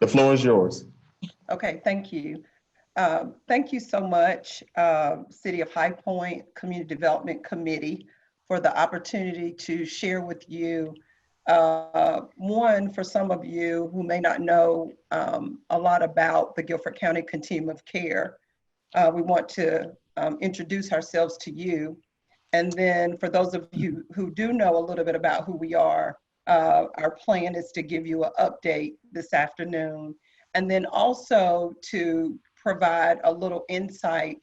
The floor is yours. Okay, thank you. Thank you so much, City of High Point Community Development Committee, for the opportunity to share with you. One, for some of you who may not know a lot about the Guilford County Continuum of Care, we want to introduce ourselves to you. And then for those of you who do know a little bit about who we are, our plan is to give you an update this afternoon. And then also to provide a little insight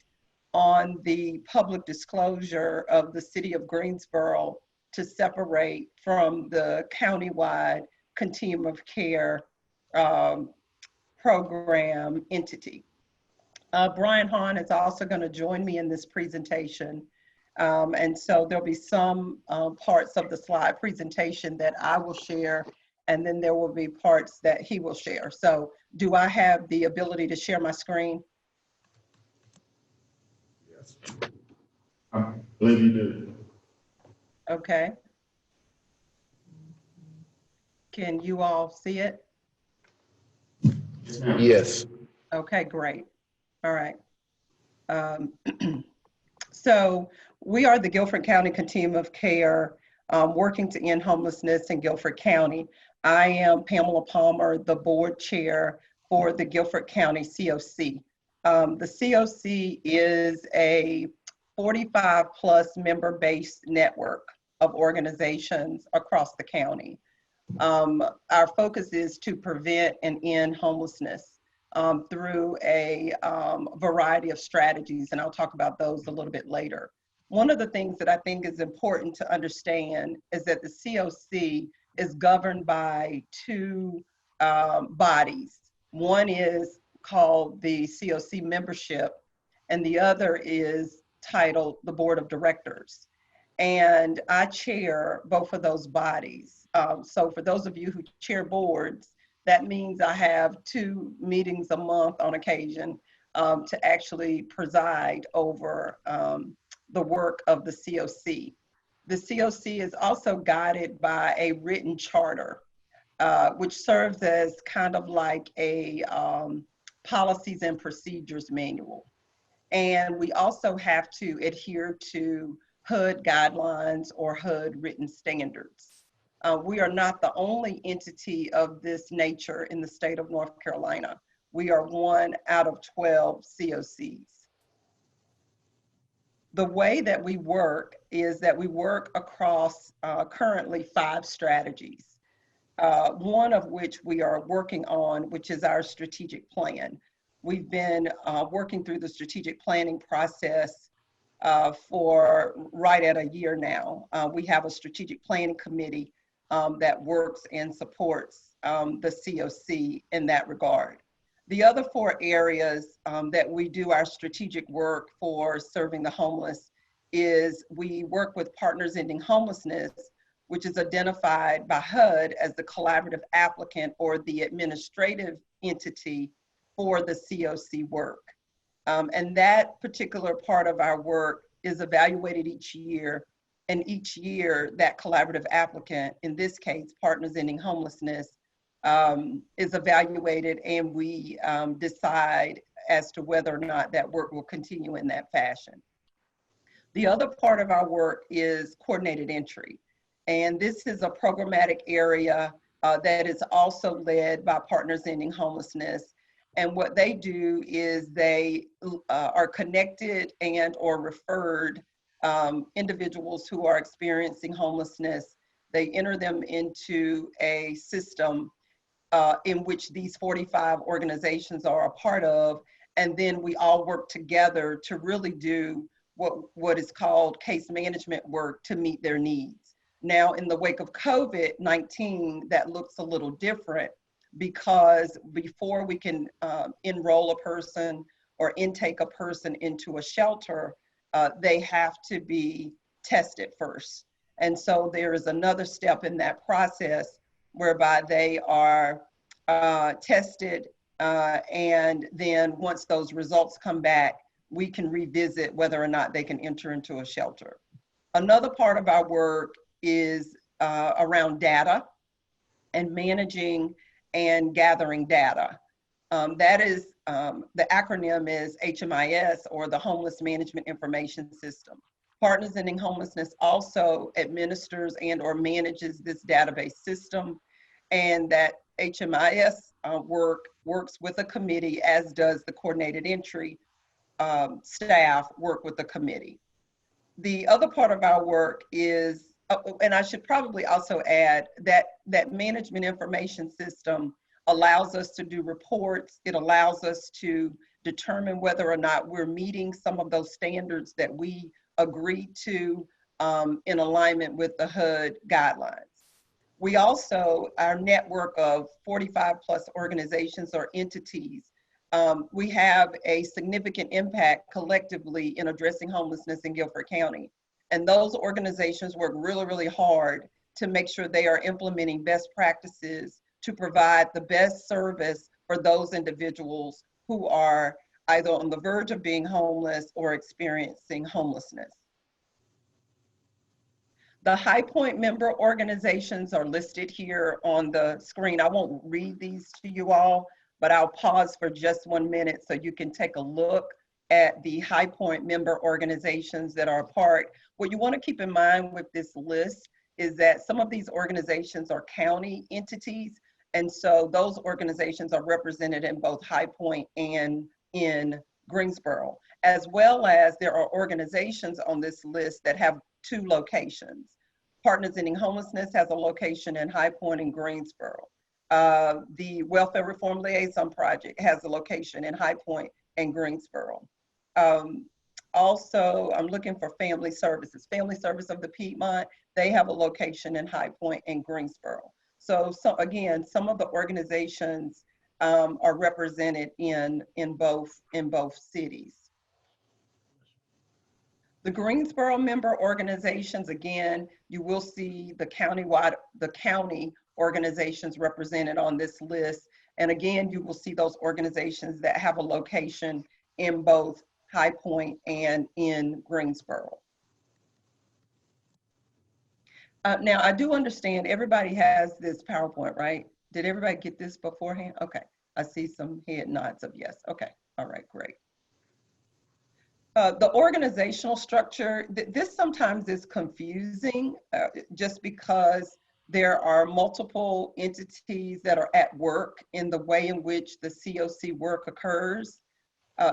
on the public disclosure of the City of Greensboro to separate from the countywide Continuum of Care program entity. Brian Hahn is also going to join me in this presentation. And so there'll be some parts of the slide presentation that I will share, and then there will be parts that he will share. So do I have the ability to share my screen? Yes. I believe you do. Okay. Can you all see it? Yes. Okay, great. All right. So we are the Guilford County Continuum of Care, working to end homelessness in Guilford County. I am Pamela Palmer, the board chair for the Guilford County COC. The COC is a 45 plus member based network of organizations across the county. Our focus is to prevent and end homelessness through a variety of strategies, and I'll talk about those a little bit later. One of the things that I think is important to understand is that the COC is governed by two bodies. One is called the COC membership, and the other is titled the Board of Directors. And I chair both of those bodies. So for those of you who chair boards, that means I have 2 meetings a month on occasion to actually preside over the work of the COC. The COC is also guided by a written charter, which serves as kind of like a policies and procedures manual. And we also have to adhere to HUD guidelines or HUD written standards. We are not the only entity of this nature in the state of North Carolina. We are one out of 12 COCs. The way that we work is that we work across currently 5 strategies, one of which we are working on, which is our strategic plan. We've been working through the strategic planning process for right at a year now. We have a strategic planning committee that works and supports the COC in that regard. The other 4 areas that we do our strategic work for serving the homeless is we work with Partners Ending Homelessness, which is identified by HUD as the collaborative applicant or the administrative entity for the COC work. And that particular part of our work is evaluated each year. And each year, that collaborative applicant, in this case, Partners Ending Homelessness, is evaluated, and we decide as to whether or not that work will continue in that fashion. The other part of our work is coordinated entry. And this is a programmatic area that is also led by Partners Ending Homelessness. And what they do is they are connected and or referred individuals who are experiencing homelessness. They enter them into a system in which these 45 organizations are a part of, and then we all work together to really do what is called case management work to meet their needs. Now, in the wake of COVID-19, that looks a little different, because before we can enroll a person or intake a person into a shelter, they have to be tested first. And so there is another step in that process whereby they are tested, and then once those results come back, we can revisit whether or not they can enter into a shelter. Another part of our work is around data and managing and gathering data. That is, the acronym is HMIS, or the Homeless Management Information System. Partners Ending Homelessness also administers and or manages this database system, and that HMIS works with a committee, as does the coordinated entry staff work with the committee. The other part of our work is, and I should probably also add that that management information system allows us to do reports. It allows us to determine whether or not we're meeting some of those standards that we agreed to in alignment with the HUD guidelines. We also, our network of 45 plus organizations or entities, we have a significant impact collectively in addressing homelessness in Guilford County. And those organizations work really, really hard to make sure they are implementing best practices to provide the best service for those individuals who are either on the verge of being homeless or experiencing homelessness. The High Point member organizations are listed here on the screen. I won't read these to you all, but I'll pause for just 1 minute so you can take a look at the High Point member organizations that are a part. What you want to keep in mind with this list is that some of these organizations are county entities, and so those organizations are represented in both High Point and in Greensboro, as well as there are organizations on this list that have 2 locations. Partners Ending Homelessness has a location in High Point and Greensboro. The Welfare Reform Liaison Project has a location in High Point and Greensboro. Also, I'm looking for Family Services. Family Service of the Piedmont, they have a location in High Point and Greensboro. So again, some of the organizations are represented in both cities. The Greensboro member organizations, again, you will see the county organizations represented on this list. And again, you will see those organizations that have a location in both High Point and in Greensboro. Now, I do understand everybody has this PowerPoint, right? Did everybody get this beforehand? Okay, I see some head nods of yes. Okay, all right, great. The organizational structure, this sometimes is confusing just because there are multiple entities that are at work in the way in which the COC work occurs.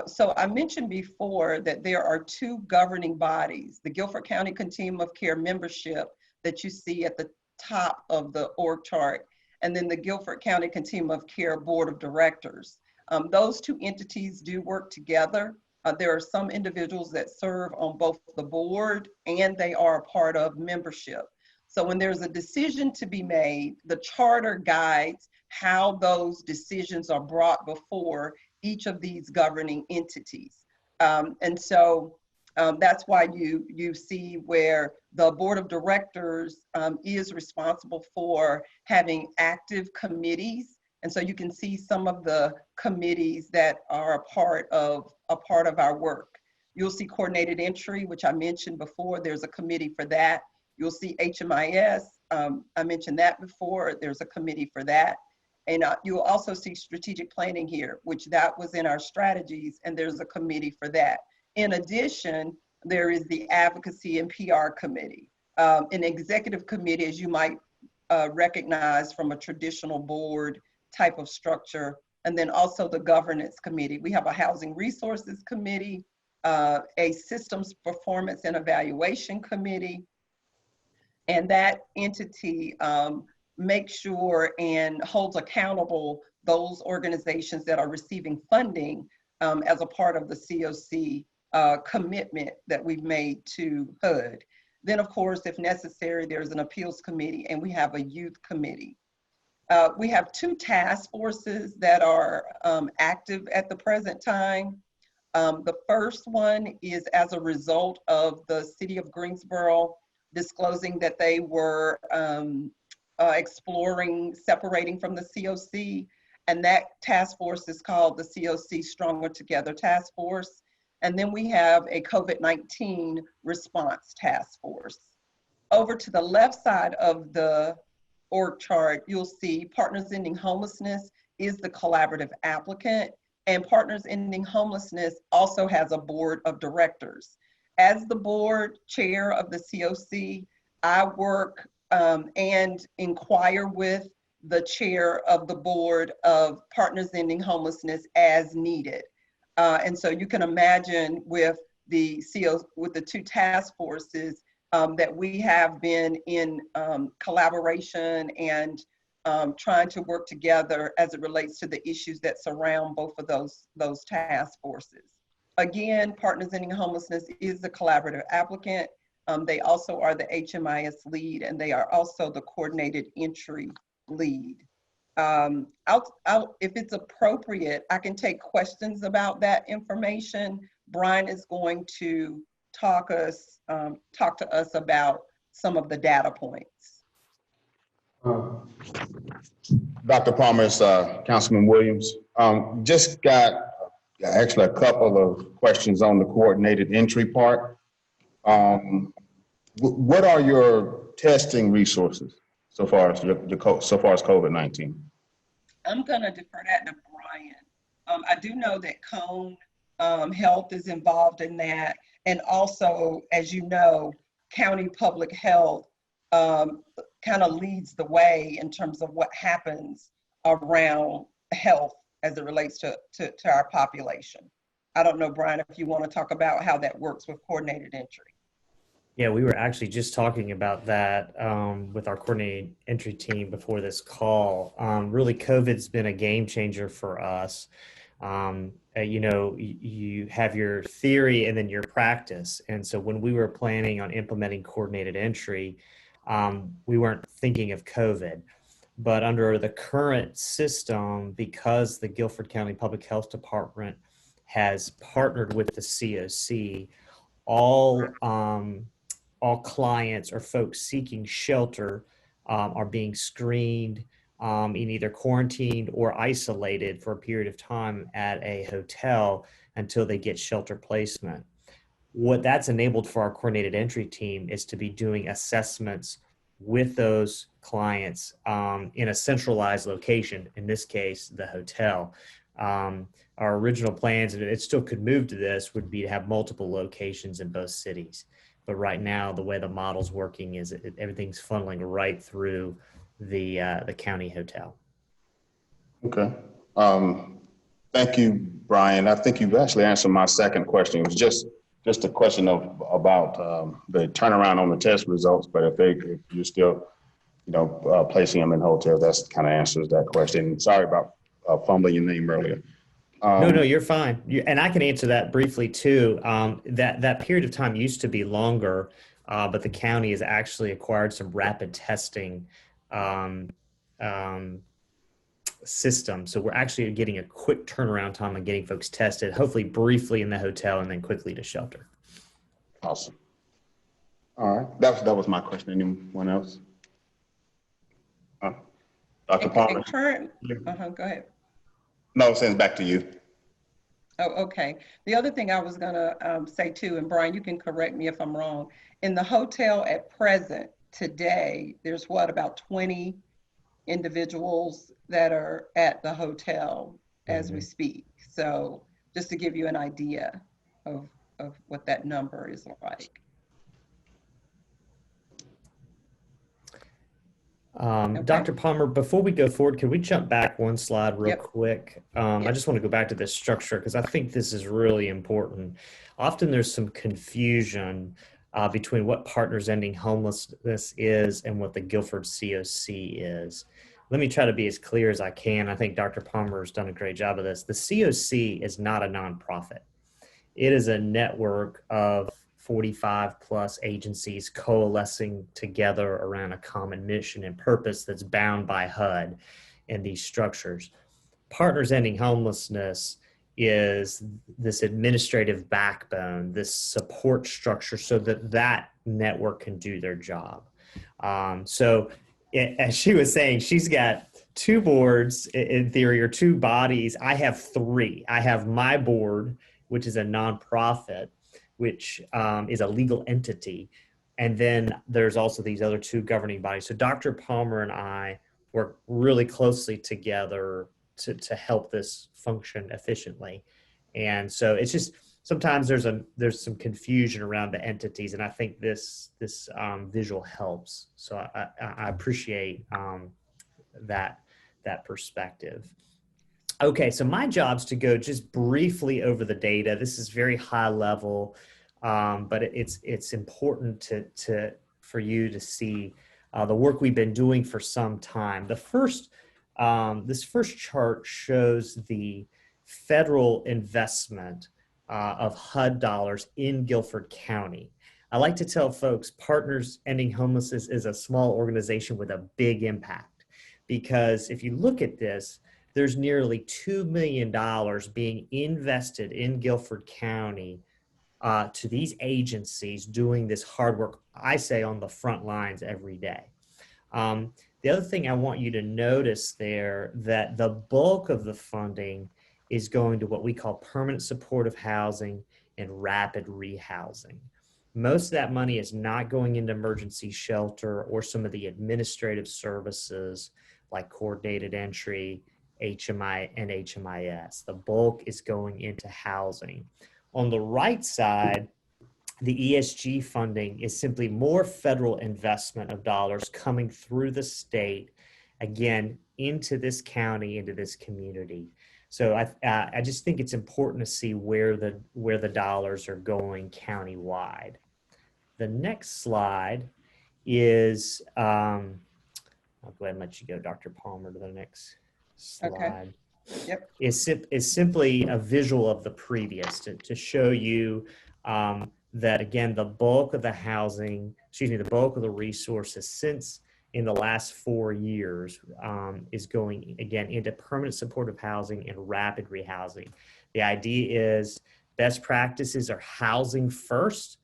So I mentioned before that there are 2 governing bodies, the Guilford County Continuum of Care membership that you see at the top of the org chart, and then the Guilford County Continuum of Care Board of Directors. Those 2 entities do work together. There are some individuals that serve on both the board and they are a part of membership. So when there's a decision to be made, the charter guides how those decisions are brought before each of these governing entities. And so that's why you see where the board of directors is responsible for having active committees. And so you can see some of the committees that are a part of our work. You'll see coordinated entry, which I mentioned before. There's a committee for that. You'll see HMIS. I mentioned that before. There's a committee for that. And you'll also see strategic planning here, which that was in our strategies, and there's a committee for that. In addition, there is the advocacy and PR committee, an executive committee, as you might recognize from a traditional board type of structure, and then also the governance committee. We have a housing resources committee, a systems performance and evaluation committee, and that entity makes sure and holds accountable those organizations that are receiving funding as a part of the COC commitment that we've made to HUD. Then of course, if necessary, there's an appeals committee and we have a youth committee. We have 2 task forces that are active at the present time. The first one is as a result of the city of Greensboro disclosing that they were exploring separating from the COC, and that task force is called the COC Stronger Together Task Force. And then we have a COVID-19 response task force. Over to the left side of the org chart, you'll see Partners Ending Homelessness is the collaborative applicant, and Partners Ending Homelessness also has a board of directors. As the board chair of the COC, I work and inquire with the chair of the board of Partners Ending Homelessness as needed. And so you can imagine with the two task forces that we have been in collaboration and trying to work together as it relates to the issues that surround both of those task forces. Again, Partners Ending Homelessness is the collaborative applicant. They also are the HMIS lead, and they are also the coordinated entry lead. If it's appropriate, I can take questions about that information. Brian is going to talk to us about some of the data points. Dr. Palmer, Councilman Williams. Just got actually a couple of questions on the coordinated entry part. What are your testing resources so far as COVID-19? I'm going to defer that to Brian. I do know that Cone Health is involved in that. And also, as you know, County Public Health kind of leads the way in terms of what happens around health as it relates to our population. I don't know, Brian, if you want to talk about how that works with coordinated entry. Yeah, we were actually just talking about that with our coordinated entry team before this call. Really, COVID's been a game changer for us. You know, you have your theory and then your practice. And so when we were planning on implementing coordinated entry, we weren't thinking of COVID. But under the current system, because the Guilford County Public Health Department has partnered with the COC, all clients or folks seeking shelter are being screened in either quarantined or isolated for a period of time at a hotel until they get shelter placement. What that's enabled for our coordinated entry team is to be doing assessments with those clients in a centralized location, in this case, the hotel. Our original plans, and it still could move to this, would be to have multiple locations in both cities. But right now, the way the model's working is everything's funneling right through the county hotel. Okay. Thank you, Brian. I think you've actually answered my second question. It was just a question about the turnaround on the test results. But if you're still, placing them in hotels, that's kind of answers that question. Sorry about fumbling your name earlier. No, you're fine. And I can answer that briefly too. That period of time used to be longer, but the county has actually acquired some rapid testing system. So we're actually getting a quick turnaround time on getting folks tested, hopefully briefly in the hotel and then quickly to shelter. Awesome. All right. That was my question. Anyone else? Dr. Palmer? Go ahead. No, sends back to you. Oh, okay. The other thing I was going to say too, and Brian, you can correct me if I'm wrong. In the hotel at present today, there's about 20 individuals that are at the hotel as we speak. So just to give you an idea of what that number is like. Okay. Dr. Palmer, before we go forward, can we jump back one slide real quick? I just want to go back to this structure because I think this is really important. Often there's some confusion between what Partners Ending Homelessness is and what the Guilford COC is. Let me try to be as clear as I can. I think Dr. Palmer has done a great job of this. The COC is not a nonprofit. It is a network of 45 plus agencies coalescing together around a common mission and purpose that's bound by HUD and these structures. Partners Ending Homelessness is this administrative backbone, this support structure so that network can do their job. As she was saying, she's got two boards in theory, or two bodies. I have three. I have my board, which is a nonprofit, which is a legal entity. And then there's also these other two governing bodies. So Dr. Palmer and I work really closely together to help this function efficiently. And so it's just sometimes there's some confusion around the entities, and I think this visual helps. So I appreciate that perspective. Okay, so my job's to go just briefly over the data. This is very high level, but it's important for you to see the work we've been doing for some time. This first chart shows the federal investment of HUD dollars in Guilford County. I like to tell folks Partners Ending Homelessness is a small organization with a big impact, because if you look at this, there's nearly $2 million being invested in Guilford County to these agencies doing this hard work, I say, on the front lines every day. The other thing I want you to notice there, that the bulk of the funding is going to what we call permanent supportive housing and rapid rehousing. Most of that money is not going into emergency shelter or some of the administrative services like coordinated entry, HMI, and HMIS. The bulk is going into housing. On the right side, the ESG funding is simply more federal investment of dollars coming through the state, again, into this county, into this community. So I just think it's important to see where the dollars are going countywide. The next slide is, I'll go ahead and let you go, Dr. Palmer, to the next slide. Okay. Yep. Is simply a visual of the previous to show you that, again, the bulk of the the bulk of the resources since in the last 4 years is going, again, into permanent supportive housing and rapid rehousing. The idea is best practices are housing first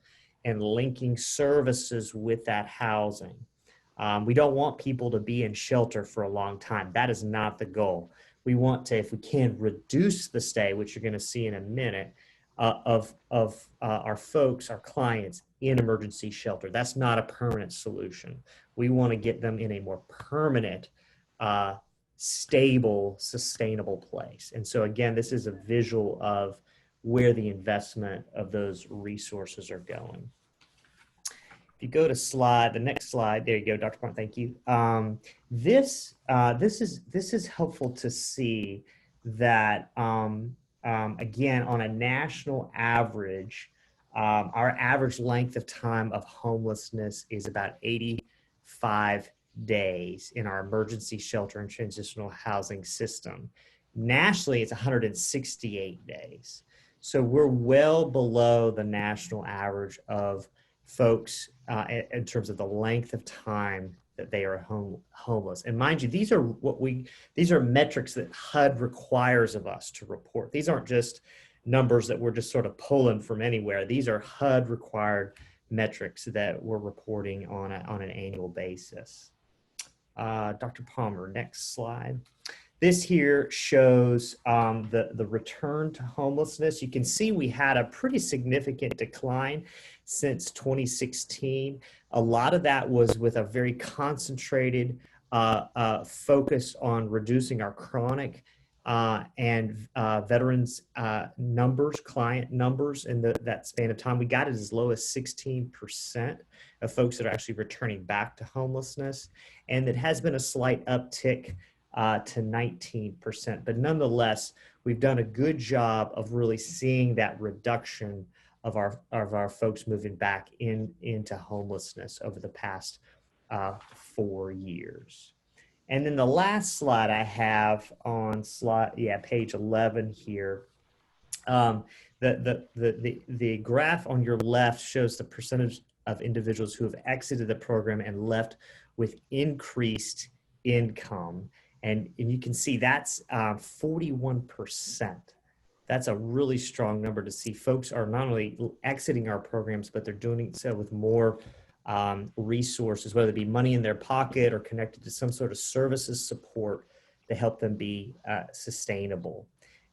and linking services with that housing. We don't want people to be in shelter for a long time. That is not the goal. We want to, if we can, reduce the stay, which you're going to see in a minute, of our folks, our clients in emergency shelter. That's not a permanent solution. We want to get them in a more permanent, stable, sustainable place. And so again, this is a visual of where the investment of those resources are going. If you go to the next slide, there you go, Dr. Park, thank you. This is helpful to see that, again, on a national average, our average length of time of homelessness is about 85 days in our emergency shelter and transitional housing system. Nationally, it's 168 days. So we're well below the national average of folks in terms of the length of time that they are homeless. And mind you, these are metrics that HUD requires of us to report. These aren't just numbers that we're just sort of pulling from anywhere. These are HUD required metrics that we're reporting on an annual basis. Dr. Palmer, next slide. This here shows the return to homelessness. You can see we had a pretty significant decline since 2016. A lot of that was with a very concentrated focus on reducing our chronic and veterans client numbers in that span of time. We got it as low as 16% of folks that are actually returning back to homelessness. And it has been a slight uptick to 19%. But nonetheless, we've done a good job of really seeing that reduction of our folks moving back into homelessness over the past 4 years. And then the last slide I have on page 11 here. The graph on your left shows the percentage of individuals who have exited the program and left with increased income. And you can see that's 41%. That's a really strong number to see. Folks are not only exiting our programs, but they're doing so with more resources, whether it be money in their pocket or connected to some sort of services support to help them be sustainable.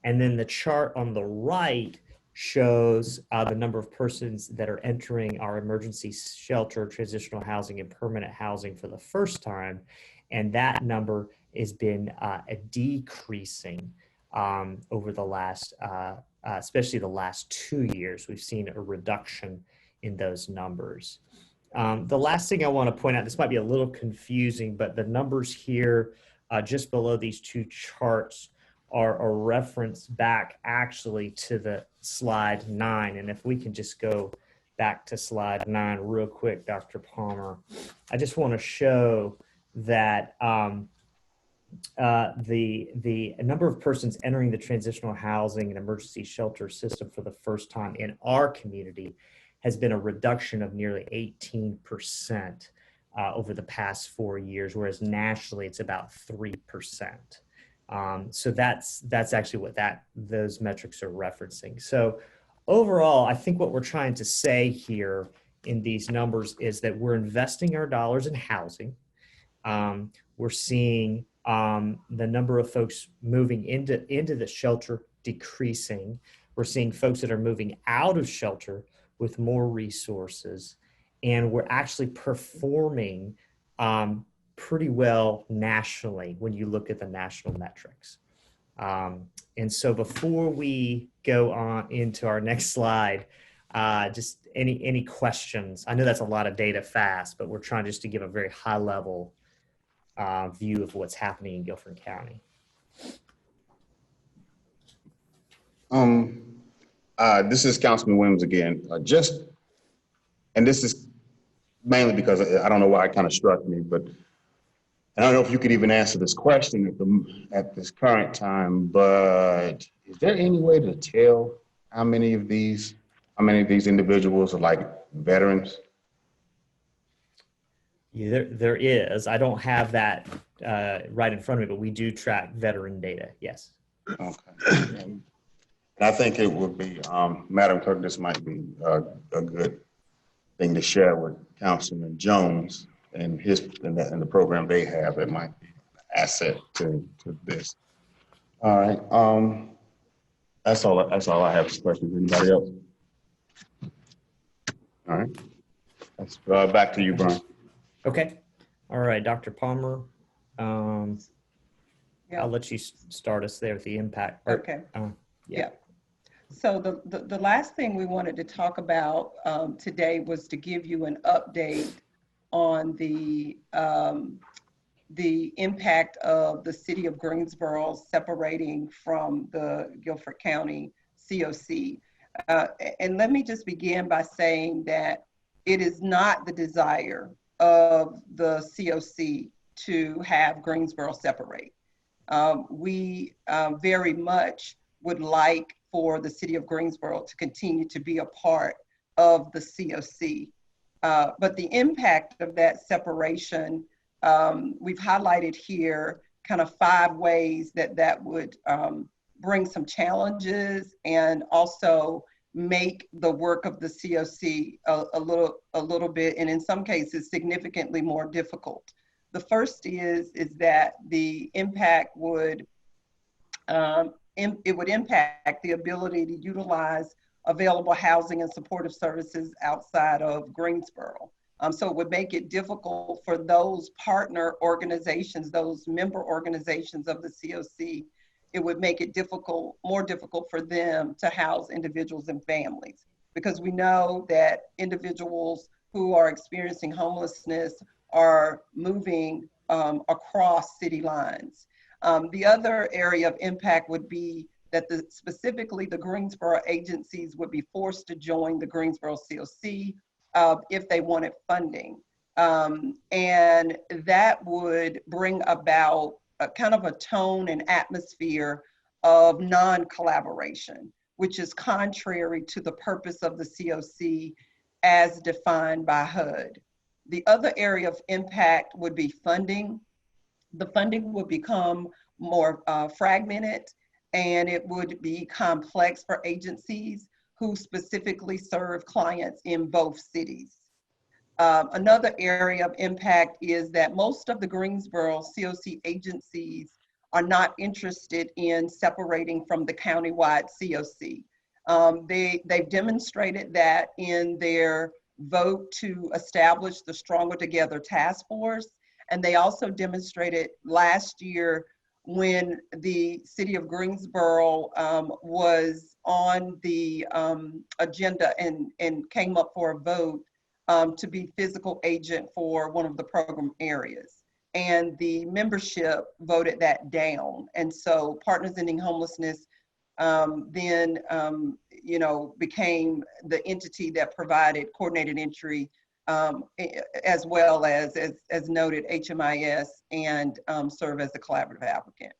And then the chart on the right shows the number of persons that are entering our emergency shelter, transitional housing, and permanent housing for the first time. And that number has been decreasing over the last, especially the last 2 years. We've seen a reduction in those numbers. The last thing I want to point out, this might be a little confusing, but the numbers here just below these two charts are a reference back actually to the slide 9. And if we can just go back to slide 9 real quick, Dr. Palmer, I just want to show that the number of persons entering the transitional housing and emergency shelter system for the first time in our community has been a reduction of nearly 18% over the past 4 years, whereas nationally it's about 3%. So that's actually what those metrics are referencing. So overall, I think what we're trying to say here in these numbers is that we're investing our dollars in housing. We're seeing the number of folks moving into the shelter decreasing. We're seeing folks that are moving out of shelter with more resources, and we're actually performing pretty well nationally when you look at the national metrics. And so before we go on into our next slide, just any questions? I know that's a lot of data fast, but we're trying just to give a very high level view of what's happening in Guilford County. This is Councilman Williams again. And this is mainly because I don't know why it kind of struck me, but I don't know if you could even answer this question at this current time, but is there any way to tell how many of these individuals are like veterans? Yeah, there is. I don't have that right in front of me, but we do track veteran data. Yes. Okay. And I think it would be, Madam Clerk, this might be a good thing to share with Councilman Jones and the program they have. It might be an asset to this. All right. That's all I have for questions. Anybody else? All right. That's back to you, Brian. Okay. All right, Dr. Palmer. Yeah. I'll let you start us there with the impact. Okay. Yeah. So the last thing we wanted to talk about today was to give you an update on the impact of the city of Greensboro separating from the Guilford County COC. And let me just begin by saying that it is not the desire of the COC to have Greensboro separate. We very much would like for the city of Greensboro to continue to be a part of the COC. But the impact of that separation, we've highlighted here kind of 5 ways that would bring some challenges and also make the work of the COC a little bit, and in some cases, significantly more difficult. The first is that the impact would, it would impact the ability to utilize available housing and supportive services outside of Greensboro. So it would make it difficult for those partner organizations, those member organizations of the COC. It would make it more difficult for them to house individuals and families, because we know that individuals who are experiencing homelessness are moving across city lines. The other area of impact would be that specifically the Greensboro agencies would be forced to join the Greensboro COC if they wanted funding. And that would bring about a kind of a tone and atmosphere of non-collaboration, which is contrary to the purpose of the COC as defined by HUD. The other area of impact would be funding. The funding would become more fragmented, and it would be complex for agencies who specifically serve clients in both cities. Another area of impact is that most of the Greensboro COC agencies are not interested in separating from the countywide COC. They've demonstrated that in their vote to establish the Stronger Together Task Force. And they also demonstrated last year when the city of Greensboro was on the agenda and came up for a vote to be physical agent for one of the program areas. And the membership voted that down. And so Partners Ending Homelessness then became the entity that provided coordinated entry as well as noted HMIS and serve as the collaborative applicant.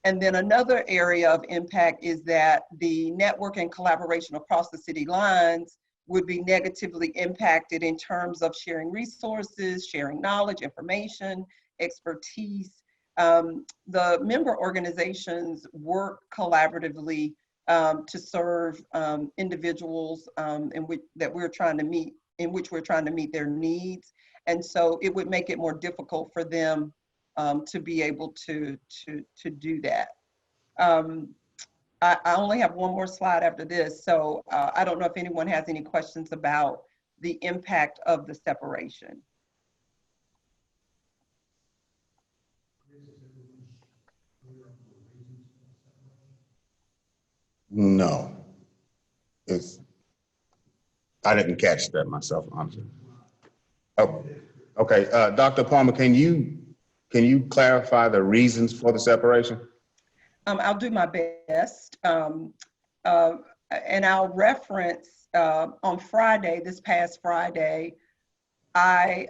And then another area of impact is that the network and collaboration across the city lines would be negatively impacted in terms of sharing resources, sharing knowledge, information, expertise. The member organizations work collaboratively to serve individuals in which we're trying to meet their needs. And so it would make it more difficult for them to be able to do that. I only have one more slide after this, so I don't know if anyone has any questions about the impact of the separation. No, I didn't catch that myself, honestly. Oh, okay. Dr. Palmer, can you clarify the reasons for the separation? I'll do my best. And I'll reference on Friday, this past Friday, I,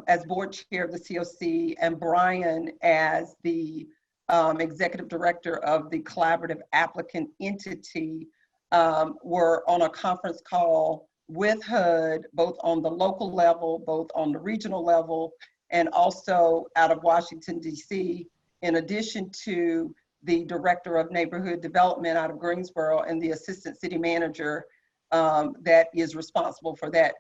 as board chair of the COC, and Brian as the executive director of the collaborative applicant entity, were on a conference call with HUD, both on the local level, both on the regional level, and also out of Washington, D.C., in addition to the director of neighborhood development out of Greensboro and the assistant city manager that is responsible for that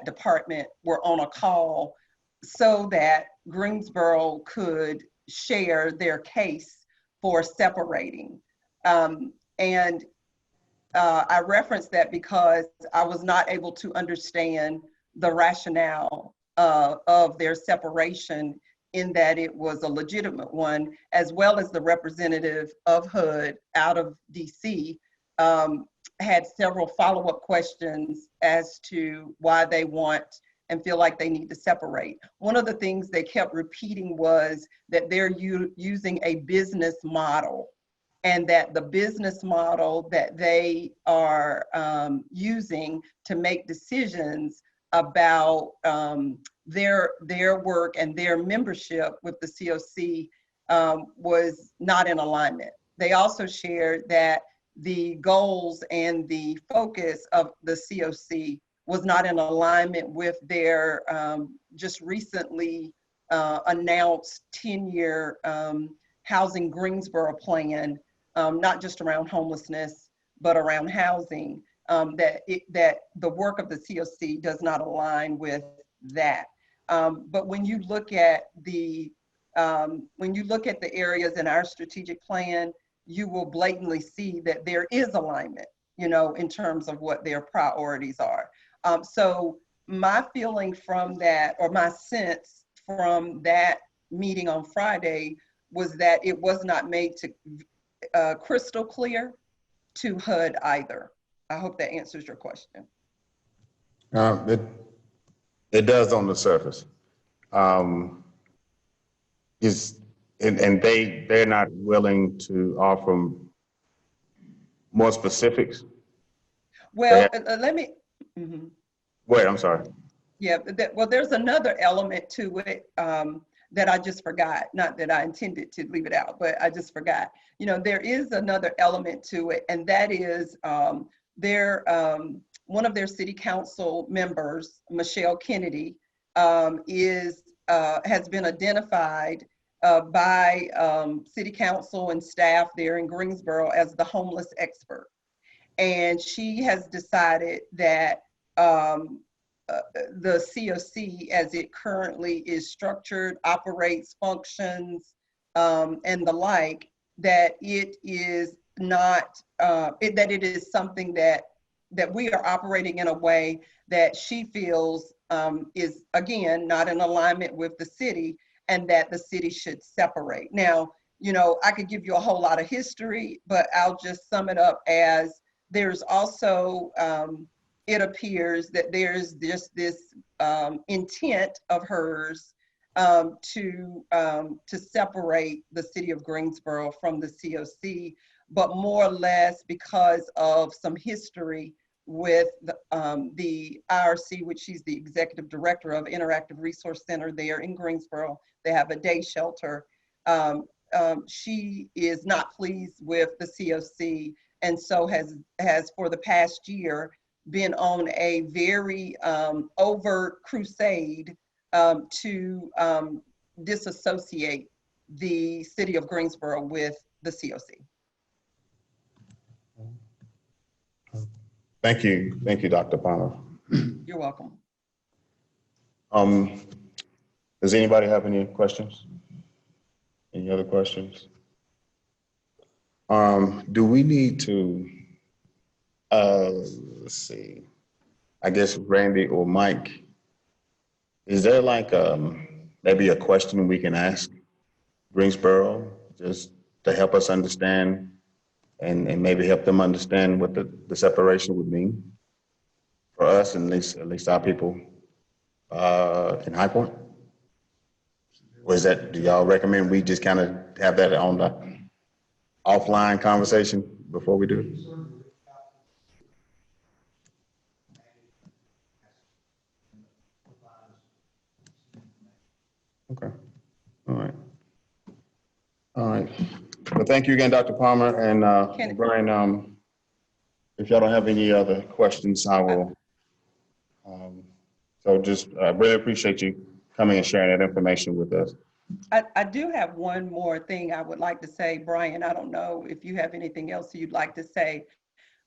department, were on a call so that Greensboro could share their case for separating. I referenced that because I was not able to understand the rationale of their separation, in that it was a legitimate one, as well as the representative of HUD out of DC had several follow-up questions as to why they want and feel like they need to separate. One of the things they kept repeating was that they're using a business model, and that the business model that they are using to make decisions about their work and their membership with the COC was not in alignment. They also shared that the goals and the focus of the COC was not in alignment with their just recently announced 10-year Housing Greensboro plan, not just around homelessness, but around housing, that the work of the COC does not align with that. But when you look at the areas in our strategic plan, you will blatantly see that there is alignment, in terms of what their priorities are. So my feeling from that, or my sense from that meeting on Friday, was that it was not made to crystal clear to HUD either. I hope that answers your question. It does on the surface. And they're not willing to offer more specifics. Well, let me. Mm-hmm. Wait, I'm sorry. Yeah, well, there's another element to it that I just forgot. Not that I intended to leave it out, but I just forgot. There is another element to it, and that is one of their city council members, Michelle Kennedy, has been identified by city council and staff there in Greensboro as the homeless expert. And she has decided that the COC, as it currently is structured, operates, functions, and the like, that it is not, that it is something that we are operating in a way that she feels is, again, not in alignment with the city, and that the city should separate. Now, you know, I could give you a whole lot of history, but I'll just sum it up as there's also, it appears that there's just this intent of hers to separate the city of Greensboro from the COC, but more or less because of some history with the IRC, which she's the executive director of, Interactive Resource Center there in Greensboro. They have a day shelter. She is not pleased with the COC, and so has for the past year been on a very overt crusade to disassociate the city of Greensboro with the COC. Thank you, Dr. Palmer. You're welcome. Does anybody have any questions? Any other questions? Do we need to, let's see, I guess Randy or Mike, is there like maybe a question we can ask Greensboro just to help us understand and maybe help them understand what the separation would mean for us and at least our people in High Point? Or is that, do y'all recommend we just kind of have that on the offline conversation before we do it? Okay, all right. All right, well, thank you again, Dr. Palmer, and Brian, if y'all don't have any other questions, I will, so just really appreciate you coming and sharing that information with us. I do have one more thing I would like to say, Brian. I don't know if you have anything else you'd like to say,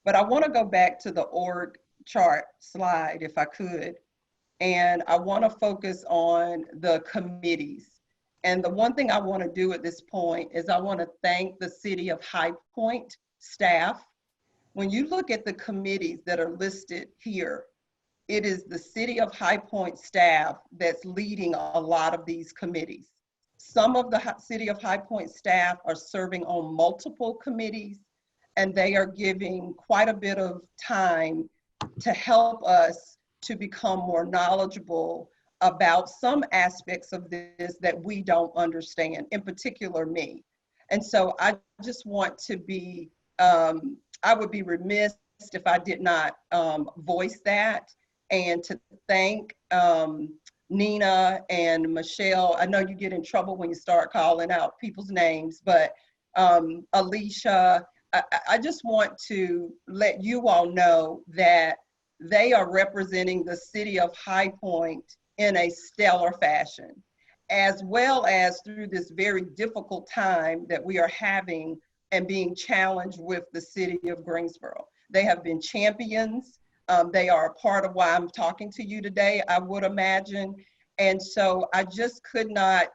but I want to go back to the org chart slide, if I could, and I want to focus on the committees. And the one thing I want to do at this point is I want to thank the City of High Point staff. When you look at the committees that are listed here, it is the City of High Point staff that's leading a lot of these committees. Some of the City of High Point staff are serving on multiple committees, and they are giving quite a bit of time to help us to become more knowledgeable about some aspects of this that we don't understand, in particular me. And so I just want to be, I would be remiss if I did not voice that, and to thank Nina and Michelle. I know you get in trouble when you start calling out people's names, but Alicia, I just want to let you all know that they are representing the City of High Point in a stellar fashion, as well as through this very difficult time that we are having and being challenged with the City of Greensboro. They have been champions. They are a part of why I'm talking to you today, I would imagine. And so I just could not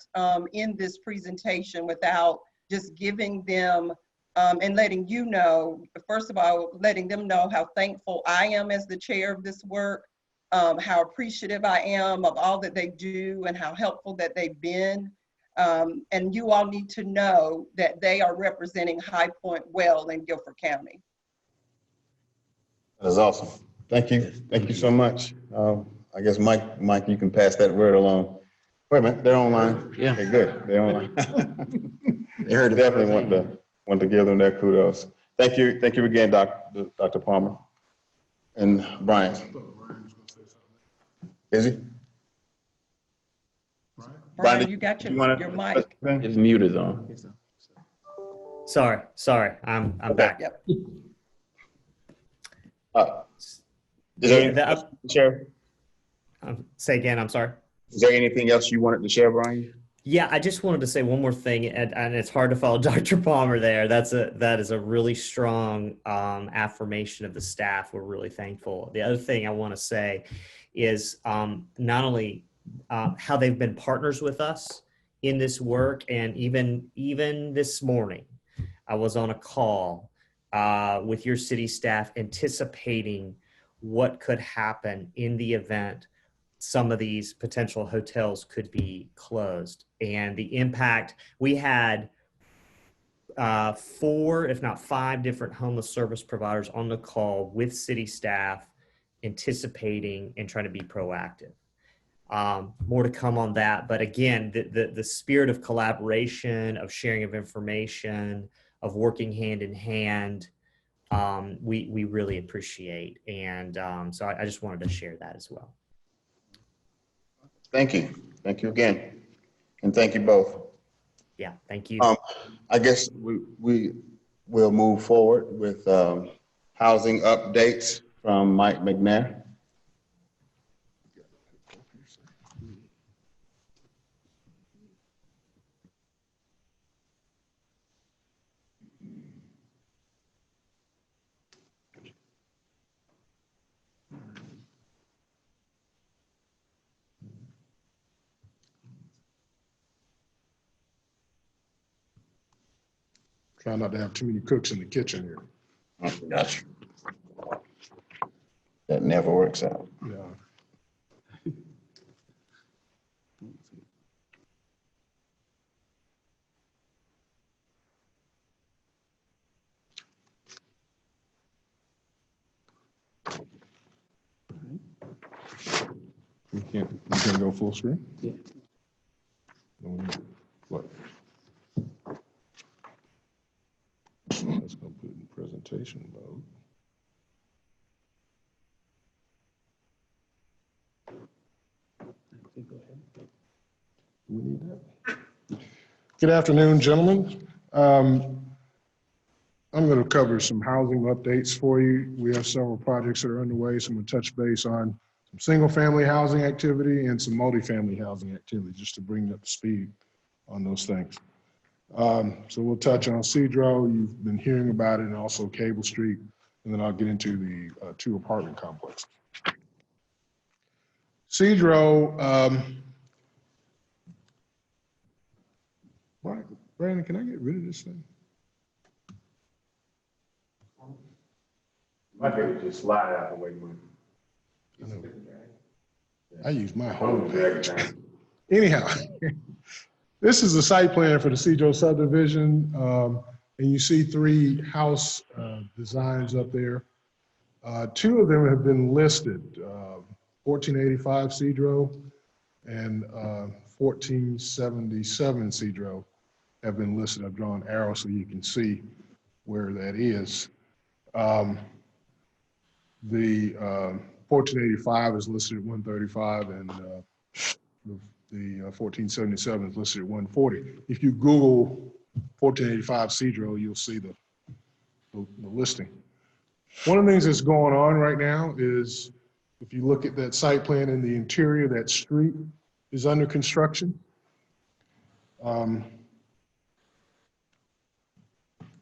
end this presentation without just giving them and letting you know, first of all, letting them know how thankful I am as the chair of this work, how appreciative I am of all that they do and how helpful that they've been. And you all need to know that they are representing High Point well in Guilford County. That is awesome. Thank you. Thank you so much. I guess Mike, you can pass that word along. Wait a minute, they're online. Yeah. Okay, good. They're online. They heard it. Definitely want to give them their kudos. Thank you. Thank you again, Dr. Palmer. And Brian. Is he? Brian, you got your mic. It's muted on. Sorry, I'm back. Yep. Is there anything else to share? Say again, I'm sorry. Is there anything else you wanted to share, Brian? Yeah, I just wanted to say one more thing, and it's hard to follow Dr. Palmer there. That is a really strong affirmation of the staff. We're really thankful. The other thing I want to say is not only how they've been partners with us in this work, and even this morning, I was on a call with your city staff anticipating what could happen in the event some of these potential hotels could be closed and the impact. We had 4, if not 5 different homeless service providers on the call with city staff anticipating and trying to be proactive. More to come on that. But again, the spirit of collaboration, of sharing of information, of working hand in hand, we really appreciate. And so I just wanted to share that as well. Thank you. Thank you again. And thank you both. Yeah, thank you. I guess we will move forward with housing updates from Mike McNair. Try not to have too many cooks in the kitchen here. Gotcha. That never works out. Yeah. We can't go full screen? Yeah. What? Let's go put it in presentation mode. Do we need that? Good afternoon, gentlemen. I'm going to cover some housing updates for you. We have several projects that are underway, so I'm going to touch base on some single-family housing activity and some multifamily housing activity, just to bring you up to speed on those things. So we'll touch on Cedro. You've been hearing about it, and also Cable Street, and then I'll get into the 2 apartment complexes. Cedro, Brandon, can I get rid of this thing? My favorite just slide out the way. I use my home page. Anyhow, this is the site plan for the Cedro subdivision, and you see 3 house designs up there. 2 of them have been listed, 1485 Cedro and 1477 Cedro have been listed. I've drawn arrows so you can see where that is. The 1485 is listed at 135, and the 1477 is listed at 140. If you Google 1485 Cedro, you'll see the listing. One of the things that's going on right now is, if you look at that site plan in the interior, that street is under construction.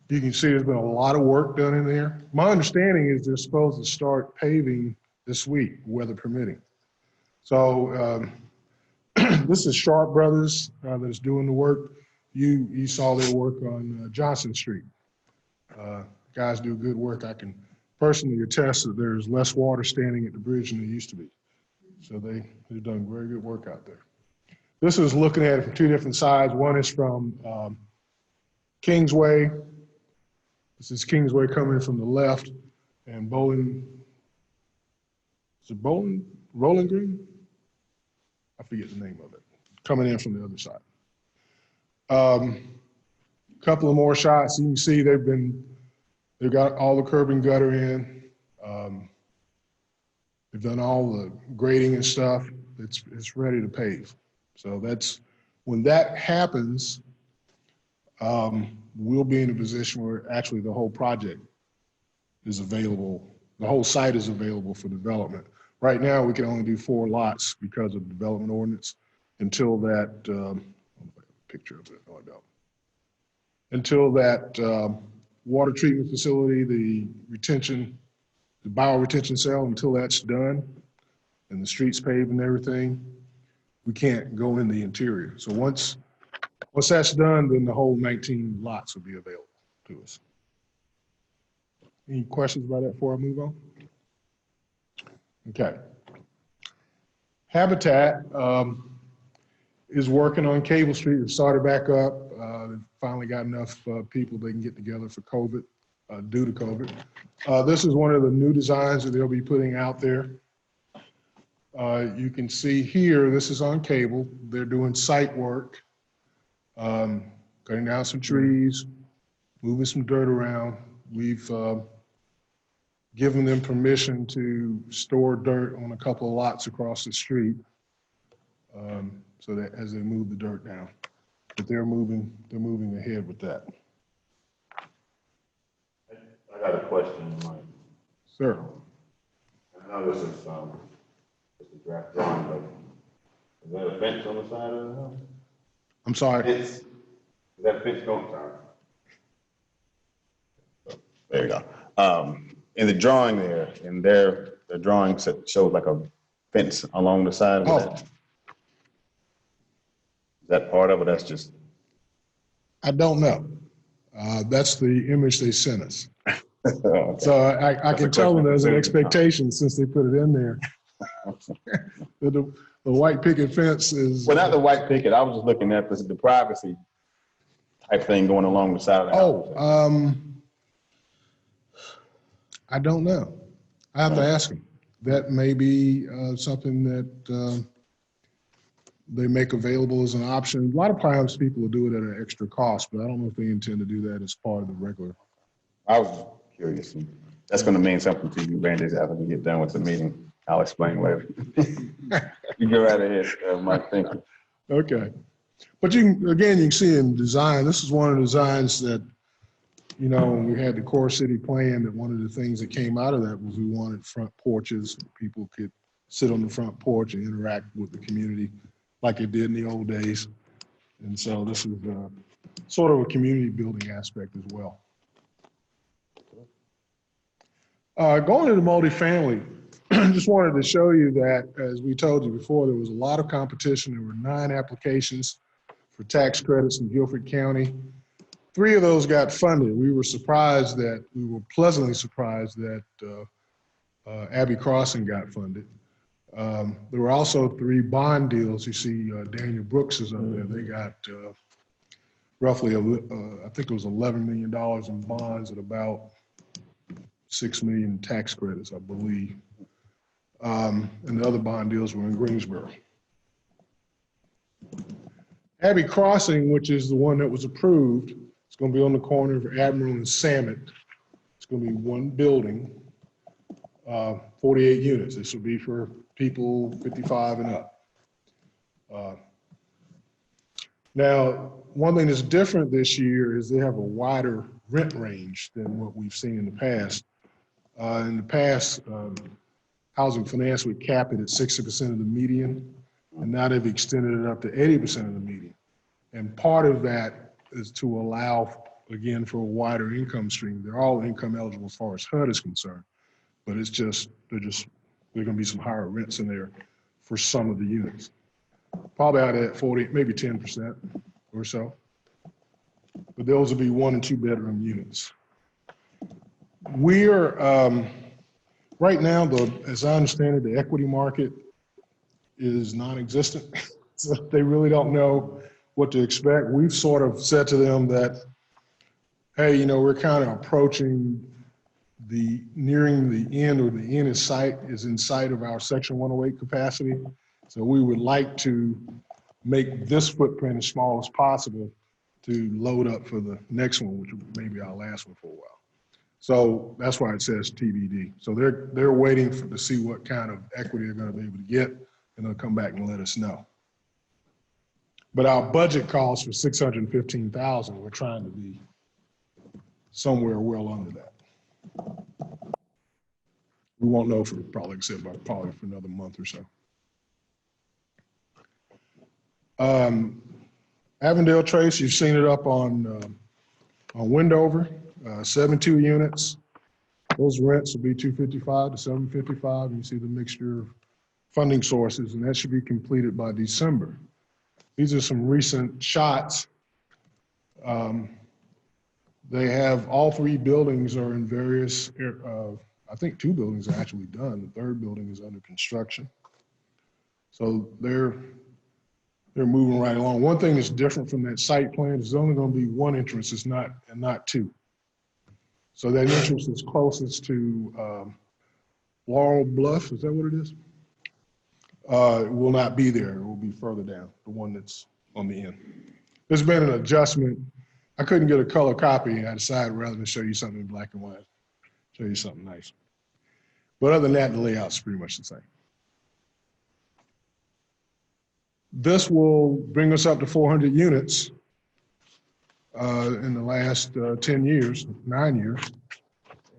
You can see there's been a lot of work done in there. My understanding is they're supposed to start paving this week, weather permitting. So this is Sharp Brothers that's doing the work. You saw their work on Johnson Street. Guys do good work. I can personally attest that there's less water standing at the bridge than there used to be. So they've done very good work out there. This is looking at it from 2 different sides. One is from Kingsway. This is Kingsway coming from the left, and Rolling Green? I forget the name of it. Coming in from the other side. Couple of more shots. You can see they've got all the curb and gutter in. They've done all the grading and stuff. It's ready to pave. So when that happens, we'll be in a position where actually the whole project is available. The whole site is available for development. Right now, we can only do 4 lots because of the development ordinance until that, picture of it, no, I don't. Until that water treatment facility, the bioretention cell, until that's done and the streets paved and everything, we can't go in the interior. So once that's done, then the whole 19 lots will be available to us. Any questions about that before I move on? Okay. Habitat is working on Cable Street. It started back up. They finally got enough people they can get together for COVID, due to COVID. This is one of the new designs that they'll be putting out there. You can see here, this is on Cable. They're doing site work, cutting down some trees, moving some dirt around. We've given them permission to store dirt on a couple of lots across the street, so that as they move the dirt down. But they're moving ahead with that. I got a question, Mike. Sir. I know this is just a draft drawing, but is that a fence on the side of the house? I'm sorry. Is that fence going? Sorry. There you go. In the drawing there, the drawing shows like a fence along the side of that. Is that part of it? That's just. I don't know. That's the image they sent us. Okay. So I can tell them there's an expectation since they put it in there. The white picket fence is. Well, not the white picket. I was just looking at the privacy type thing going along the side of the house. I don't know. I have to ask them. That may be something that they make available as an option. A lot of times people will do it at an extra cost, but I don't know if they intend to do that as part of the regular. I was curious. That's going to mean something to you, Randy, after we get done with the meeting. I'll explain later. You go right ahead, Mike. Thank you. Okay. But you can see in design, this is one of the designs that, you know, when we had the core city plan, that one of the things that came out of that was we wanted front porches. People could sit on the front porch and interact with the community like it did in the old days. And so this is sort of a community building aspect as well. Going to the multifamily, just wanted to show you that, as we told you before, there was a lot of competition. There were 9 applications for tax credits in Guilford County. 3 of those got funded. We were pleasantly surprised that Abbey Crossing got funded. There were also 3 bond deals. You see Daniel Brooks is up there. They got roughly, I think it was $11 million in bonds at about 6 million tax credits, I believe. And the other bond deals were in Greensboro. Abbey Crossing, which is the one that was approved, it's going to be on the corner of Admiral and Samet. It's going to be one building, 48 units. This will be for people 55 and up. Now, one thing that's different this year is they have a wider rent range than what we've seen in the past. In the past, housing finance would cap it at 60% of the median, and now they've extended it up to 80% of the median. And part of that is to allow, again, for a wider income stream. They're all income eligible as far as HUD is concerned, but it's just, there are going to be some higher rents in there for some of the units. Probably out at 40, maybe 10% or so. But those will be 1 and 2 bedroom units. We're, right now, as I understand it, the equity market is non-existent. So they really don't know what to expect. We've sort of said to them that, hey, you know, we're kind of approaching nearing the end, or the end is in sight of our Section 108 capacity. So we would like to make this footprint as small as possible to load up for the next one, which may be our last one for a while. So that's why it says TBD. So they're waiting to see what kind of equity they're going to be able to get, and they'll come back and let us know. But our budget calls for $615,000. We're trying to be somewhere well under that. We won't know for probably for another month or so. Avondale Trace, you've seen it up on Wendover, 72 units. Those rents will be $255 to $755. And you see the mixture of funding sources, and that should be completed by December. These are some recent shots. They have all 3 buildings are in various, I think 2 buildings are actually done. The 3rd building is under construction. So they're moving right along. One thing that's different from that site plan is there's only going to be 1 entrance, and not 2. So that entrance is closest to Laurel Bluff. Is that what it is? It will not be there. It will be further down, the one that's on the end. There's been an adjustment. I couldn't get a color copy, and I decided rather than show you something in black and white, show you something nice. But other than that, the layout's pretty much the same. This will bring us up to 400 units in the last 10 years, 9 years,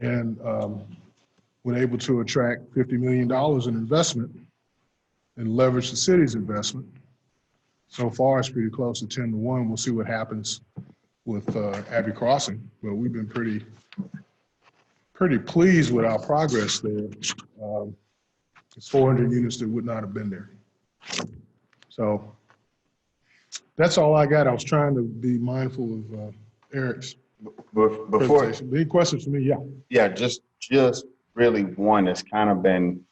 and we're able to attract $50 million in investment and leverage the city's investment. So far, it's pretty close to 10 to 1. We'll see what happens with Abbey Crossing, but we've been pretty pleased with our progress there. It's 400 units that would not have been there. So that's all I got. I was trying to be mindful of Eric's presentation. Any questions for me? Yeah. Yeah, just really one that's kind of been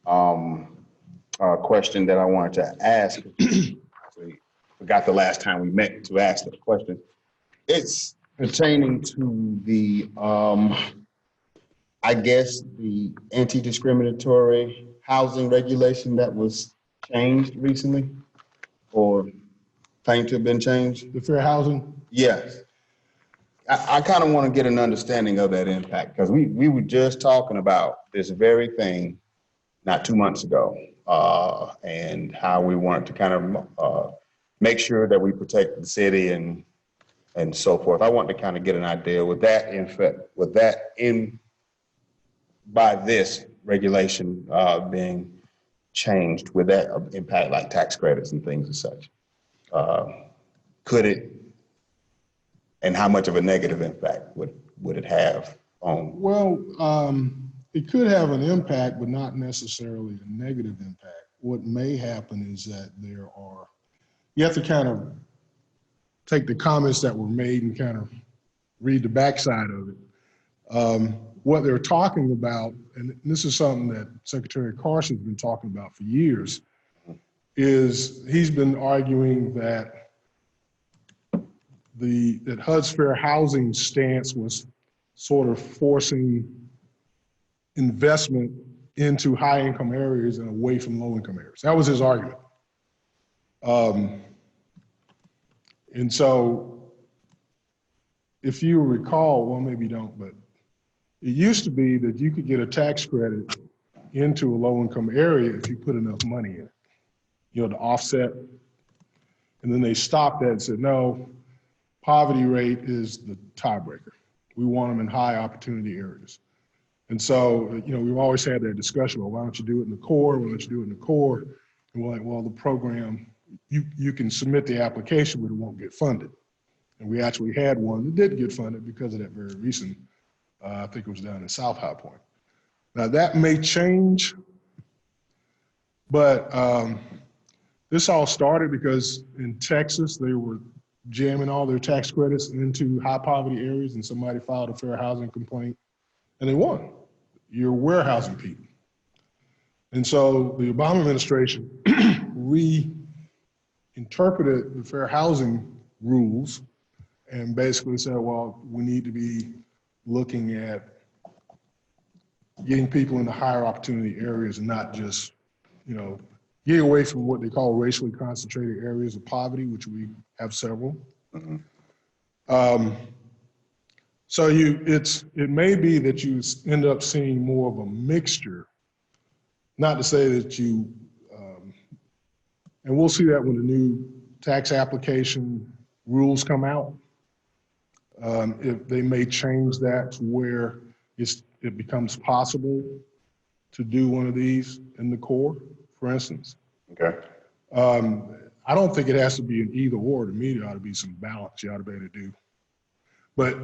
a question that I wanted to ask. I forgot the last time we met to ask the question. It's pertaining to the, I guess, the anti-discriminatory housing regulation that was changed recently, or claimed to have been changed. The fair housing? Yes. I kind of want to get an understanding of that impact, because we were just talking about this very thing not 2 months ago, and how we wanted to kind of make sure that we protect the city and so forth. I want to kind of get an idea with that by this regulation being changed, with that impact like tax credits and things and such. Could it, and how much of a negative impact would it have on? Well, it could have an impact, but not necessarily a negative impact. What may happen is that you have to kind of take the comments that were made and kind of read the backside of it. What they're talking about, and this is something that Secretary Carson's been talking about for years, is he's been arguing that that HUD's fair housing stance was sort of forcing investment into high income areas and away from low income areas. That was his argument. And so if you recall, well, maybe you don't, but it used to be that you could get a tax credit into a low income area if you put enough money in it, to offset. And then they stopped that and said, no, poverty rate is the tiebreaker. We want them in high opportunity areas. And so, we've always had that discussion, well, why don't you do it in the core? Why don't you do it in the core? And we're like, well, the program, you can submit the application, but it won't get funded. And we actually had one that did get funded because of that very reason. I think it was down in South High Point. Now that may change, but this all started because in Texas, they were jamming all their tax credits into high poverty areas, and somebody filed a fair housing complaint and they won. You're warehousing people. And so the Obama administration reinterpreted the fair housing rules and basically said, well, we need to be looking at getting people into higher opportunity areas and not just, getting away from what they call racially concentrated areas of poverty, which we have several. Mm-hmm. So it may be that you end up seeing more of a mixture, not to say that and we'll see that when the new tax application rules come out. If they may change that to where it becomes possible to do one of these in the core, for instance. Okay. I don't think it has to be an either or. To me, there ought to be some balance you ought to be able to do. But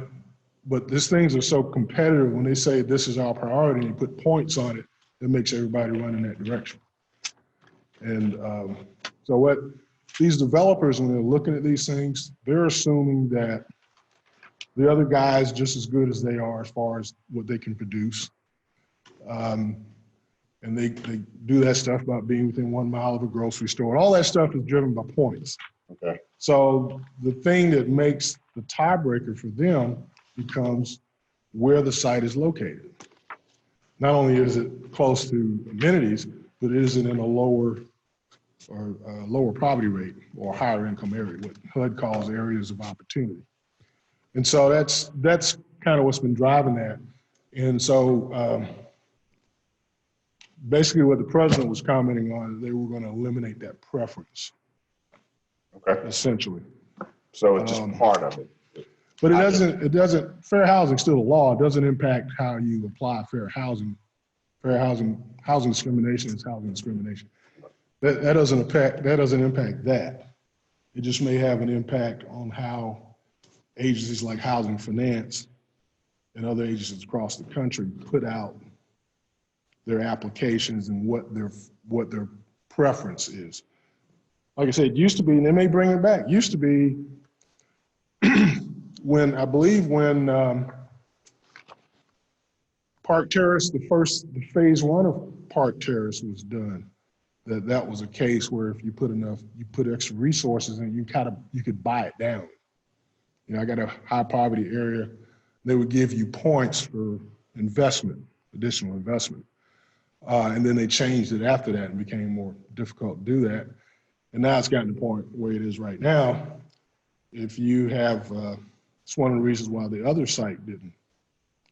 these things are so competitive when they say this is our priority and you put points on it, that makes everybody run in that direction. And so what these developers, when they're looking at these things, they're assuming that The other guys just as good as they are as far as what they can produce. And they do that stuff about being within 1 mile of a grocery store. All that stuff is driven by points. Okay. So the thing that makes the tiebreaker for them becomes where the site is located. Not only is it close to amenities, but is it in a lower poverty rate or higher income area, what HUD calls areas of opportunity. And so that's kind of what's been driving that. And so basically what the president was commenting on, they were going to eliminate that preference. Okay. Essentially. So it's just part of it. But it doesn't, fair housing is still a law. It doesn't impact how you apply fair housing. Housing discrimination is housing discrimination. That doesn't impact that. It just may have an impact on how agencies like Housing Finance and other agencies across the country put out their applications and what their preference is. Like I said, it used to be, and they may bring it back, used to be when Park Terrace, the phase 1 of Park Terrace was done, that was a case where if you put extra resources in, you could buy it down. You know, I got a high poverty area, they would give you points for investment, additional investment. And then they changed it after that and became more difficult to do that. And now it's gotten to the point where it is right now. If you have, it's one of the reasons why the other site didn't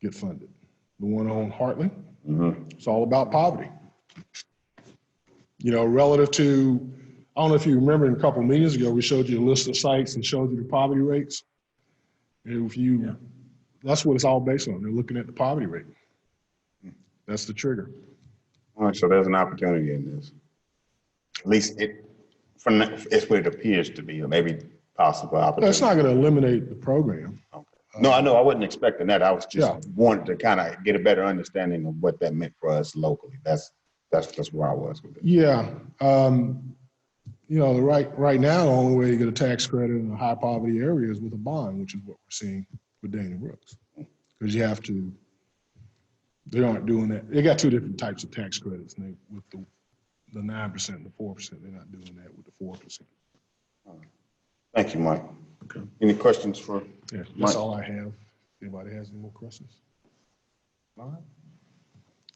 get funded. The one on Hartley, It's all about poverty. You know, relative to, I don't know if you remember in a couple of meetings ago, we showed you a list of sites and showed you the poverty rates. That's what it's all based on. They're looking at the poverty rate. That's the trigger. All right, so there's an opportunity in this. At least it's what it appears to be, or maybe possible opportunity. That's not going to eliminate the program. Okay. No, I know. I wasn't expecting that. I was just wanting to kind of get a better understanding of what that meant for us locally. That's where I was with it. Yeah. You know, right now, the only way to get a tax credit in a high poverty area is with a bond, which is what we're seeing with Dana Brooks. Because you have to, they aren't doing that. They got two different types of tax credits. And with the 9% and the 4%, they're not doing that with the 4%. Thank you, Mike. Okay. Any questions for That's Mike? all I have. Anybody has any more questions? All right.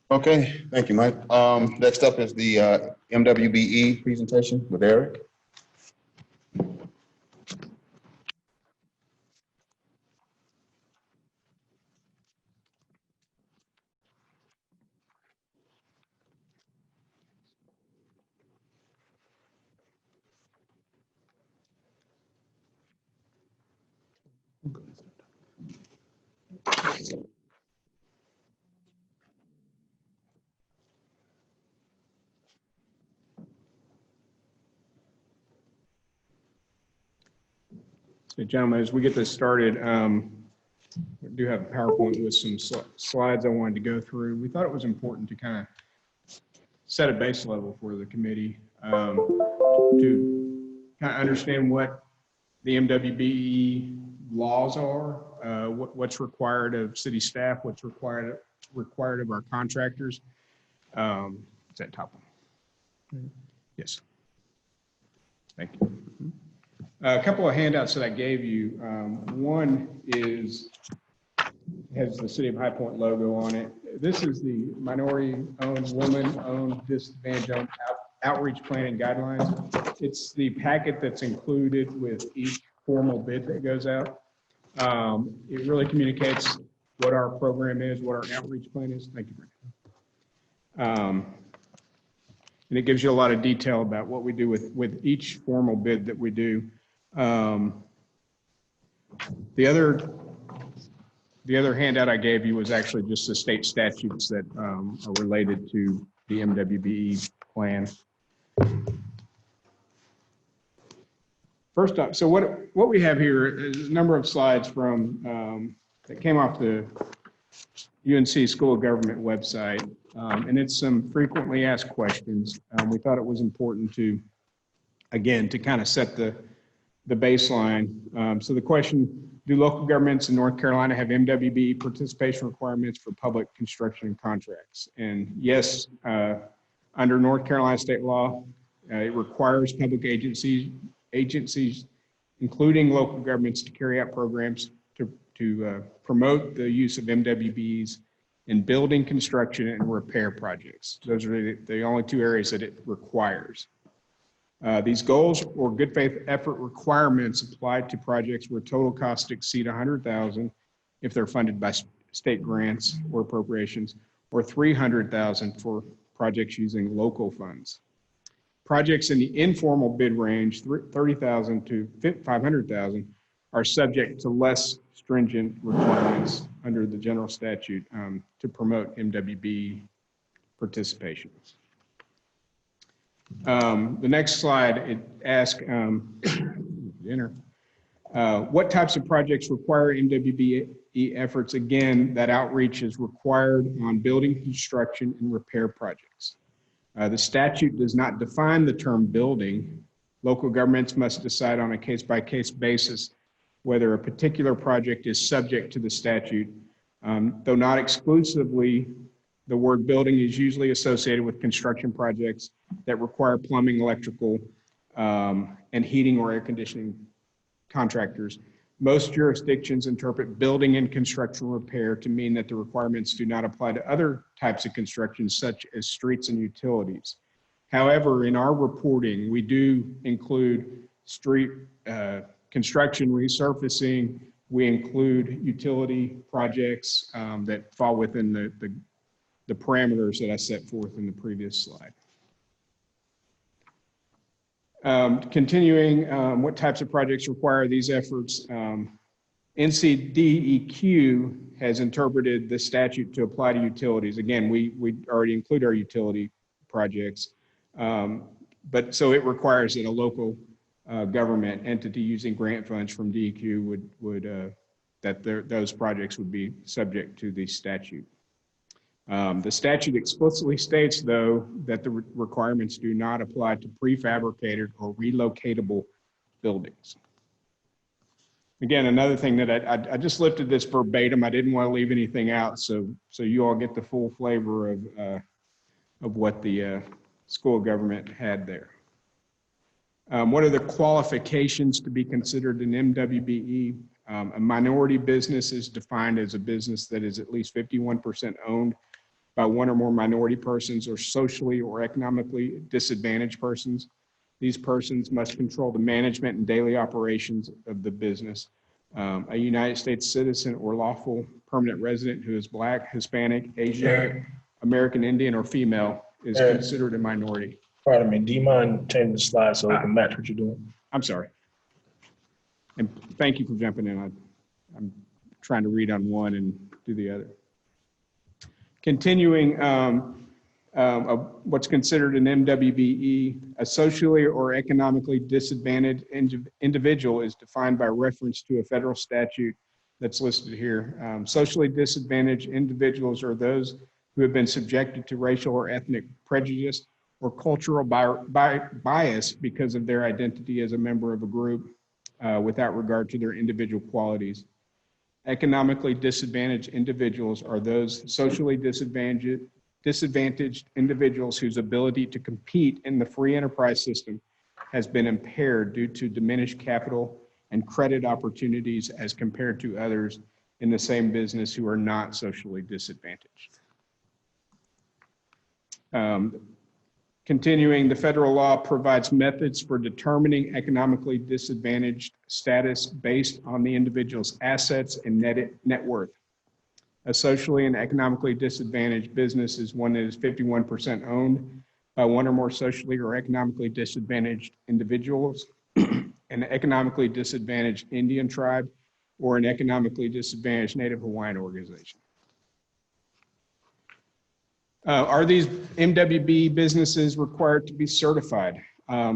Okay, thank you, Mike. Next up is the MWBE presentation with Eric. So, gentlemen, as we get this started, we do have a PowerPoint with some slides I wanted to go through. We thought it was important to kind of set a base level for the committee to kind of understand what the MWBE laws are, what's required of city staff, what's required of our contractors. Is that top one? Yes. Thank you. A couple of handouts that I gave you. One has the City of High Point logo on it. This is the minority-owned, woman-owned, disadvantage-owned outreach plan and guidelines. It's the packet that's included with each formal bid that goes out. It really communicates what our program is, what our outreach plan is. Thank you, Brent. And it gives you a lot of detail about what we do with each formal bid that we do. The other handout I gave you was actually just the state statutes that are related to the MWBE plan. First up, so what we have here is a number of slides from that came off the UNC School of Government website, and it's some frequently asked questions. We thought it was important to, again, to kind of set the baseline. So the question, Do local governments in North Carolina have MWBE participation requirements for public construction contracts? And yes, under North Carolina state law, it requires public agencies, including local governments, to carry out programs to promote the use of MWBEs in building, construction, and repair projects. Those are the only two areas that it requires. These goals or good faith effort requirements apply to projects where total costs exceed $100,000 if they're funded by state grants or appropriations, or $300,000 for projects using local funds. Projects in the informal bid range, $30,000 to $500,000, are subject to less stringent requirements under the general statute to promote MWBE participation. The next slide, it asks, what types of projects require MWBE efforts? Again, that outreach is required on building, construction, and repair projects. The statute does not define the term building. Local governments must decide on a case-by-case basis whether a particular project is subject to the statute, though not exclusively. The word building is usually associated with construction projects that require plumbing, electrical, and heating or air conditioning contractors. Most jurisdictions interpret building and construction repair to mean that the requirements do not apply to other types of construction, such as streets and utilities. However, in our reporting, we do include street construction, resurfacing. We include utility projects that fall within the parameters that I set forth in the previous slide. Continuing, what types of projects require these efforts? NCDEQ has interpreted the statute to apply to utilities. Again, we already include our utility projects, but so it requires that a local government entity using grant funds from DEQ those projects would be subject to the statute. The statute explicitly states, though, that the requirements do not apply to prefabricated or relocatable buildings. Again, another thing that I just lifted this verbatim. I didn't want to leave anything out, so you all get the full flavor of what the school government had there. What are the qualifications to be considered an MWBE? A minority business is defined as a business that is at least 51% owned by one or more minority persons or socially or economically disadvantaged persons. These persons must control the management and daily operations of the business. A United States citizen or lawful permanent resident who is Black, Hispanic, Asian, American Indian, or female is considered a minority. Pardon me, do you mind changing the slide so we can match what you're doing? I'm sorry. And thank you for jumping in. I'm trying to read on one and do the other. Continuing, what's considered an MWBE, a socially or economically disadvantaged individual is defined by reference to a federal statute that's listed here. Socially disadvantaged individuals are those who have been subjected to racial or ethnic prejudice or cultural bias because of their identity as a member of a group without regard to their individual qualities. Economically disadvantaged individuals are those socially disadvantaged individuals whose ability to compete in the free enterprise system has been impaired due to diminished capital and credit opportunities as compared to others in the same business who are not socially disadvantaged. Continuing, the federal law provides methods for determining economically disadvantaged status based on the individual's assets and net worth. A socially and economically disadvantaged business is one that is 51% owned by one or more socially or economically disadvantaged individuals, an economically disadvantaged Indian tribe, or an economically disadvantaged Native Hawaiian organization. Are these MWBE businesses required to be certified?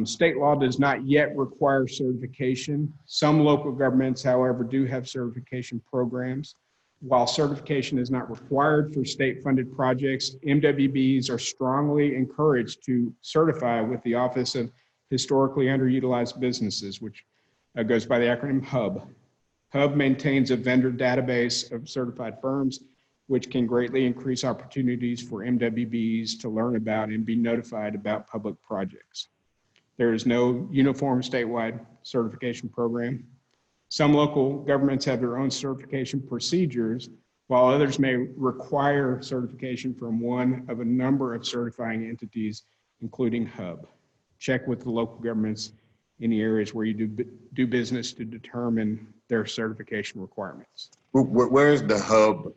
State law does not yet require certification. Some local governments, however, do have certification programs. While certification is not required for state-funded projects, MWBEs are strongly encouraged to certify with the Office of Historically Underutilized Businesses, which goes by the acronym HUB. Hub maintains a vendor database of certified firms, which can greatly increase opportunities for MWBEs to learn about and be notified about public projects. There is no uniform statewide certification program. Some local governments have their own certification procedures, while others may require certification from one of a number of certifying entities, including Hub. Check with the local governments in the areas where you do business to determine their certification requirements. Where is the Hub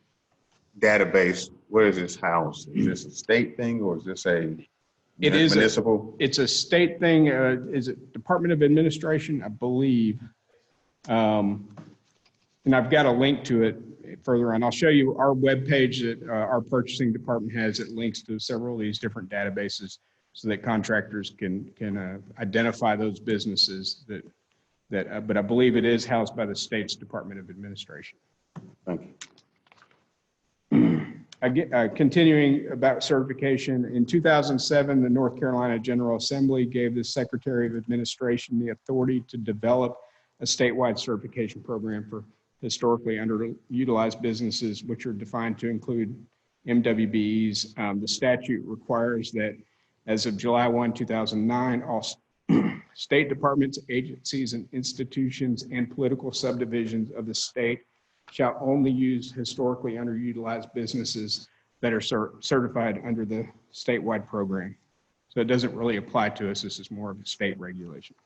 database? Where is this housed? Is this a state thing or is this a municipal? It's a state thing. Is it Department of Administration? I believe. And I've got a link to it further on. I'll show you our webpage that our purchasing department has. It links to several of these different databases so that contractors can identify those businesses but I believe it is housed by the state's Department of Administration. Thank you. Continuing about certification, in 2007, the North Carolina General Assembly gave the Secretary of Administration the authority to develop a statewide certification program for historically underutilized businesses, which are defined to include MWBEs. The statute requires that as of July 1, 2009, all state departments, agencies, and institutions and political subdivisions of the state shall only use historically underutilized businesses that are certified under the statewide program. So it doesn't really apply to us. This is more of a state regulation.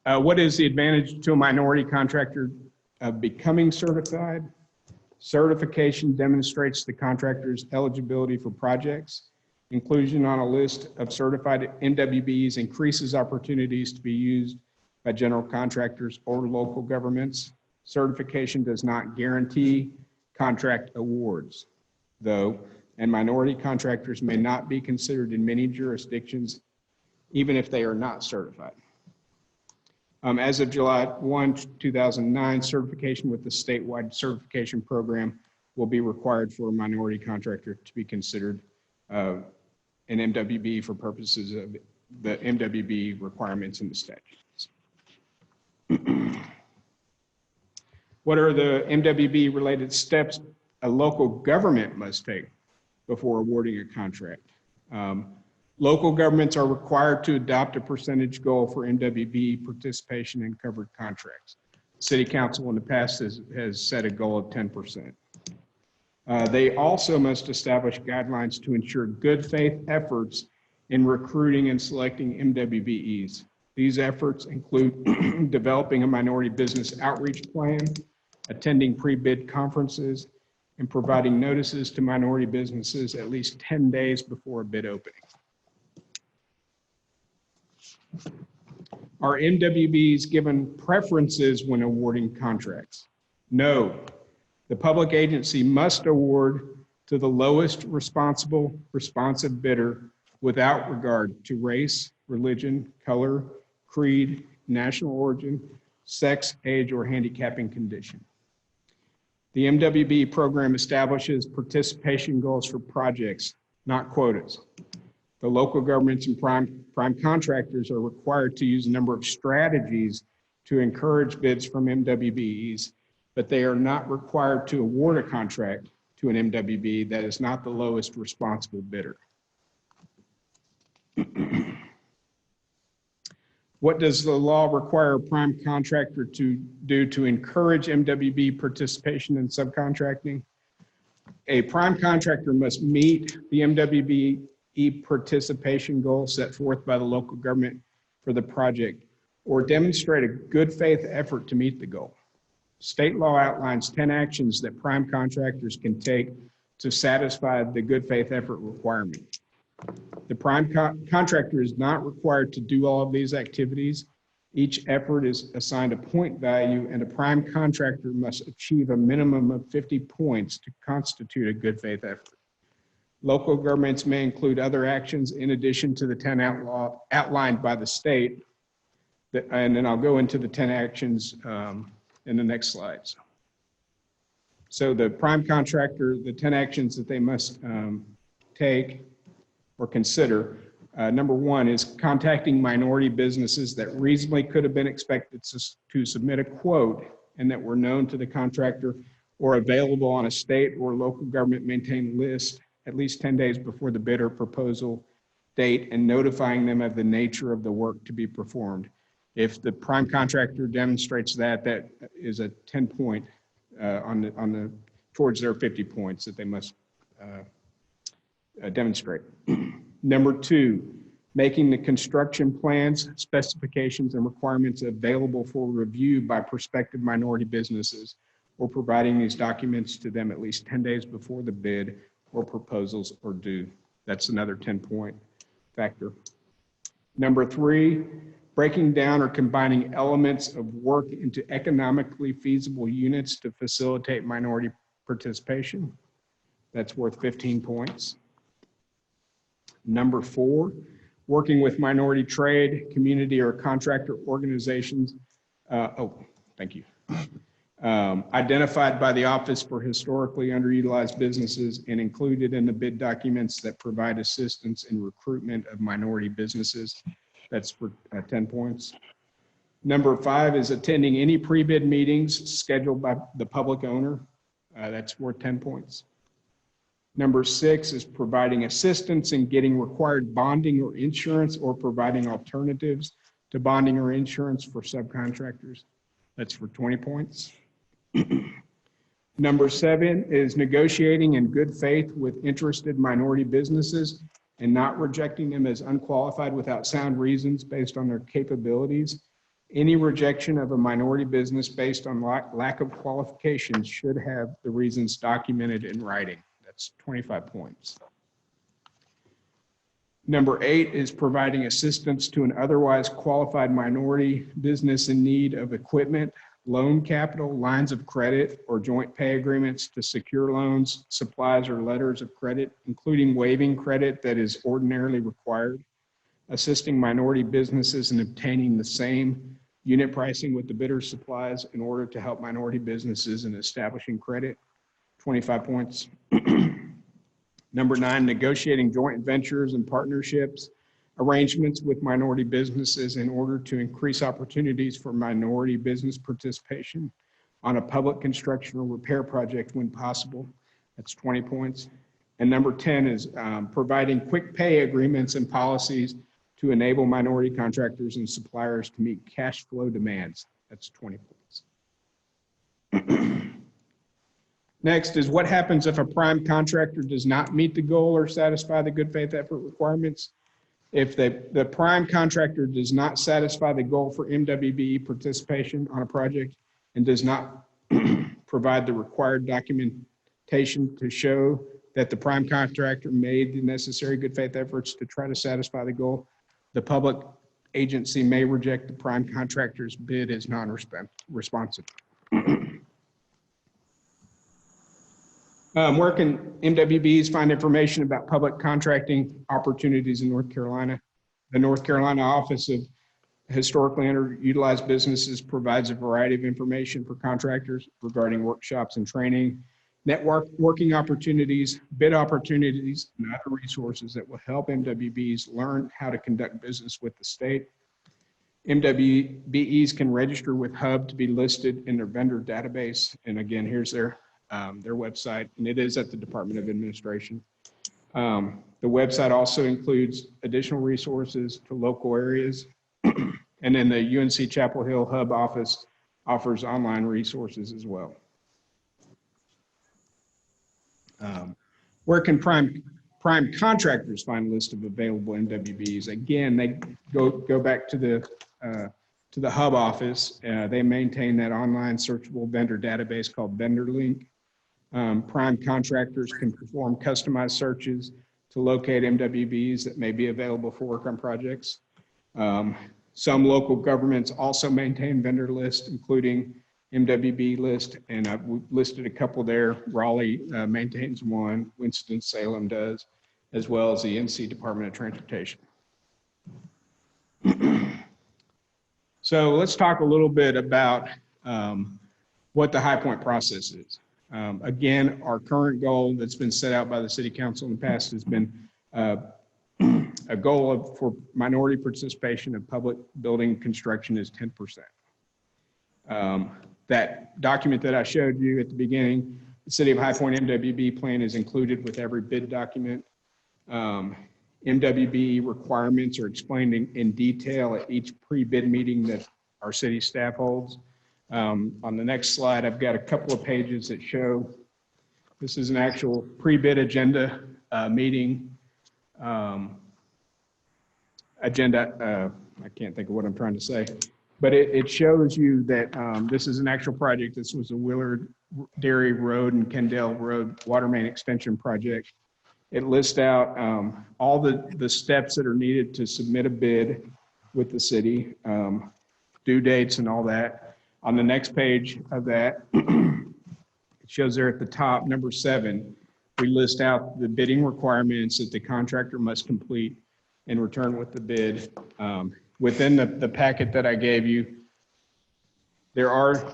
What is the advantage to a minority contractor of becoming certified? Certification demonstrates the contractor's eligibility for projects. Inclusion on a list of certified MWBEs increases opportunities to be used by general contractors or local governments. Certification does not guarantee contract awards, though, and minority contractors may not be considered in many jurisdictions, even if they are not certified. As of July 1, 2009, certification with the statewide certification program will be required for a minority contractor to be considered an MWBE for purposes of the MWBE requirements in the statutes. What are the MWBE related steps a local government must take before awarding a contract? Local governments are required to adopt a percentage goal for MWBE participation in covered contracts. City Council in the past has set a goal of 10%. They also must establish guidelines to ensure good faith efforts in recruiting and selecting MWBEs. These efforts include developing a minority business outreach plan, attending pre-bid conferences, and providing notices to minority businesses at least 10 days before a bid opening. Are MWBEs given preferences when awarding contracts? No. The public agency must award to the lowest responsive bidder without regard to race, religion, color, creed, national origin, sex, age, or handicapping condition. The MWBE program establishes participation goals for projects, not quotas. The local governments and prime contractors are required to use a number of strategies to encourage bids from MWBEs, but they are not required to award a contract to an MWBE that is not the lowest responsible bidder. What does the law require a prime contractor to do to encourage MWBE participation in subcontracting? A prime contractor must meet the MWBE participation goal set forth by the local government for the project or demonstrate a good faith effort to meet the goal. State law outlines 10 actions that prime contractors can take to satisfy the good faith effort requirement. The prime contractor is not required to do all of these activities. Each effort is assigned a point value, and a prime contractor must achieve a minimum of 50 points to constitute a good faith effort. Local governments may include other actions in addition to the 10 outlined by the state. And then I'll go into the 10 actions in the next slides. So the prime contractor, the 10 actions that they must take or consider, Number one is contacting minority businesses that reasonably could have been expected to submit a quote and that were known to the contractor or available on a state or local government maintained list at least 10 days before the bid or proposal date, and notifying them of the nature of the work to be performed. If the prime contractor demonstrates that, that is a 10-point towards their 50 points that they must demonstrate. Number two, making the construction plans, specifications, and requirements available for review by prospective minority businesses, or providing these documents to them at least 10 days before the bid or proposals are due. That's another 10-point factor. Number three, breaking down or combining elements of work into economically feasible units to facilitate minority participation. That's worth 15 points. Number four, working with minority trade, community, or contractor organizations. Thank you. Identified by the Office for Historically Underutilized Businesses and included in the bid documents that provide assistance in recruitment of minority businesses. That's for 10 points. Number five is attending any pre-bid meetings scheduled by the public owner. That's worth 10 points. Number six is providing assistance in getting required bonding or insurance, or providing alternatives to bonding or insurance for subcontractors. That's for 20 points. Number seven is negotiating in good faith with interested minority businesses and not rejecting them as unqualified without sound reasons based on their capabilities. Any rejection of a minority business based on lack of qualifications should have the reasons documented in writing. That's 25 points. Number eight is providing assistance to an otherwise qualified minority business in need of equipment, loan capital, lines of credit, or joint pay agreements to secure loans, supplies, or letters of credit, including waiving credit that is ordinarily required, assisting minority businesses in obtaining the same unit pricing with the bidder's supplies in order to help minority businesses in establishing credit, 25 points. Number nine, negotiating joint ventures and partnerships, arrangements with minority businesses in order to increase opportunities for minority business participation on a public construction or repair project when possible. That's 20 points. And number 10 is providing quick pay agreements and policies to enable minority contractors and suppliers to meet cash flow demands. That's 20 points. Next is what happens if a prime contractor does not meet the goal or satisfy the good faith effort requirements. If the prime contractor does not satisfy the goal for MWBE participation on a project and does not provide the required documentation to show that the prime contractor made the necessary good faith efforts to try to satisfy the goal, the public agency may reject the prime contractor's bid as non-responsive. Where can MWBEs find information about public contracting opportunities in North Carolina? The North Carolina Office of Historically Underutilized Businesses provides a variety of information for contractors regarding workshops and training, networking opportunities, bid opportunities, and other resources that will help MWBEs learn how to conduct business with the state. MWBEs can register with HUB to be listed in their vendor database. And again, here's their website, and it is at the Department of Administration. The website also includes additional resources to local areas. And then the UNC Chapel Hill Hub office offers online resources as well. Where can prime contractors find a list of available MWBEs? Again, they go back to the Hub office. They maintain that online searchable vendor database called VendorLink. Prime contractors can perform customized searches to locate MWBEs that may be available for work on projects. Some local governments also maintain vendor lists, including MWBE list, and I've listed a couple there. Raleigh maintains one, Winston-Salem does, as well as the NC Department of Transportation. So let's talk a little bit about what the high point process is. Again, our current goal that's been set out by the City Council in the past has been a goal for minority participation of public building construction is 10%. That document that I showed you at the beginning, the City of High Point MWBE plan is included with every bid document. MWBE requirements are explained in detail at each pre-bid meeting that our city staff holds. On the next slide, I've got a couple of pages that show this is an actual pre-bid agenda meeting. I can't think of what I'm trying to say, but it shows you that this is an actual project. This was a Willard Dairy Road and Kendall Road water main extension project. It lists out all the steps that are needed to submit a bid with the city, due dates and all that. On the next page of that, it shows there at the top, number 7, we list out the bidding requirements that the contractor must complete and return with the bid. Within the packet that I gave you, there are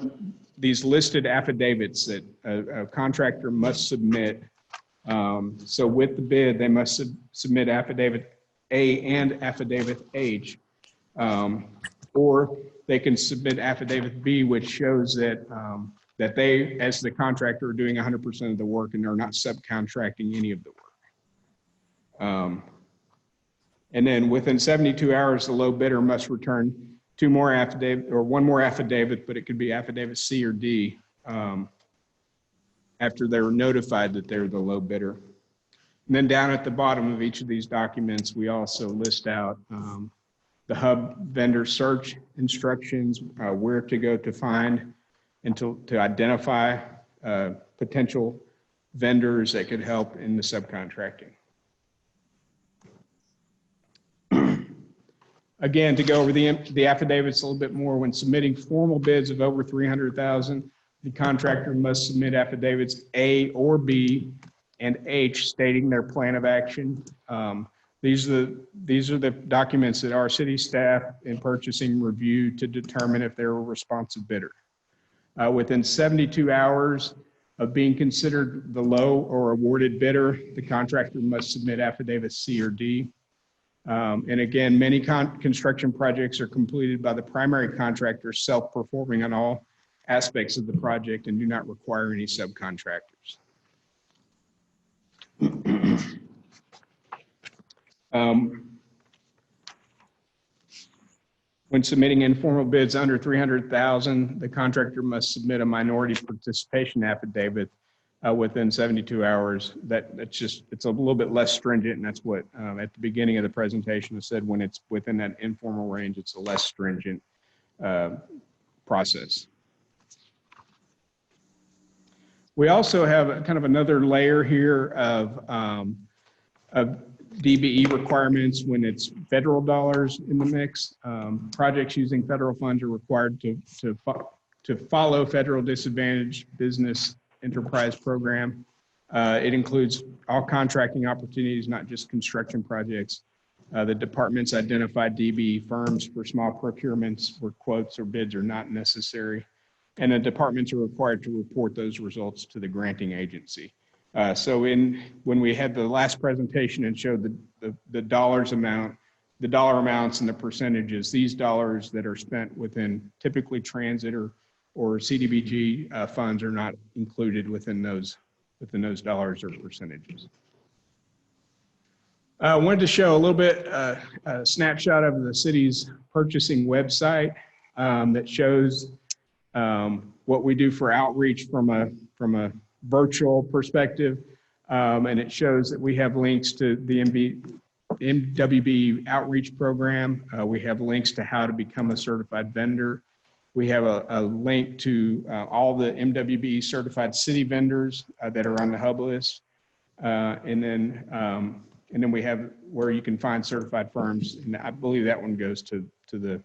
these listed affidavits that a contractor must submit. So with the bid, they must submit affidavit A and affidavit H, or they can submit affidavit B, which shows that that they, as the contractor, are doing 100% of the work and they're not subcontracting any of the work. And then within 72 hours, the low bidder must return 2 more affidavit or 1 more affidavit, but it could be affidavit C or D after they were notified that they're the low bidder. And then down at the bottom of each of these documents, we also list out the hub vendor search instructions, where to go to find and to identify potential vendors that could help in the subcontracting. Again, to go over the affidavits a little bit more, when submitting formal bids of over $300,000, the contractor must submit affidavits A or B and H stating their plan of action. These are the documents that our city staff in purchasing review to determine if they're a responsive bidder. Within 72 hours of being considered the low or awarded bidder, the contractor must submit affidavit C or D. And again, many construction projects are completed by the primary contractor self-performing on all aspects of the project and do not require any subcontractors. When submitting informal bids under $300,000, the contractor must submit a minority participation affidavit within 72 hours. It's a little bit less stringent, and that's what at the beginning of the presentation I said, when it's within that informal range, it's a less stringent process. We also have kind of another layer here of DBE requirements when it's federal dollars in the mix. Projects using federal funds are required to follow federal disadvantaged business enterprise program. It includes all contracting opportunities, not just construction projects. The departments identify DBE firms for small procurements where quotes or bids are not necessary. And the departments are required to report those results to the granting agency. So when we had the last presentation and showed the dollar amounts and the percentages, these dollars that are spent within typically transit or CDBG funds are not included within those dollars or percentages. I wanted to show a little bit a snapshot of the city's purchasing website that shows what we do for outreach from a virtual perspective, and it shows that we have links to the MWBE outreach program. We have links to how to become a certified vendor. We have a link to all the MWBE certified city vendors that are on the hub list, and then we have where you can find certified firms, and I believe that one goes to the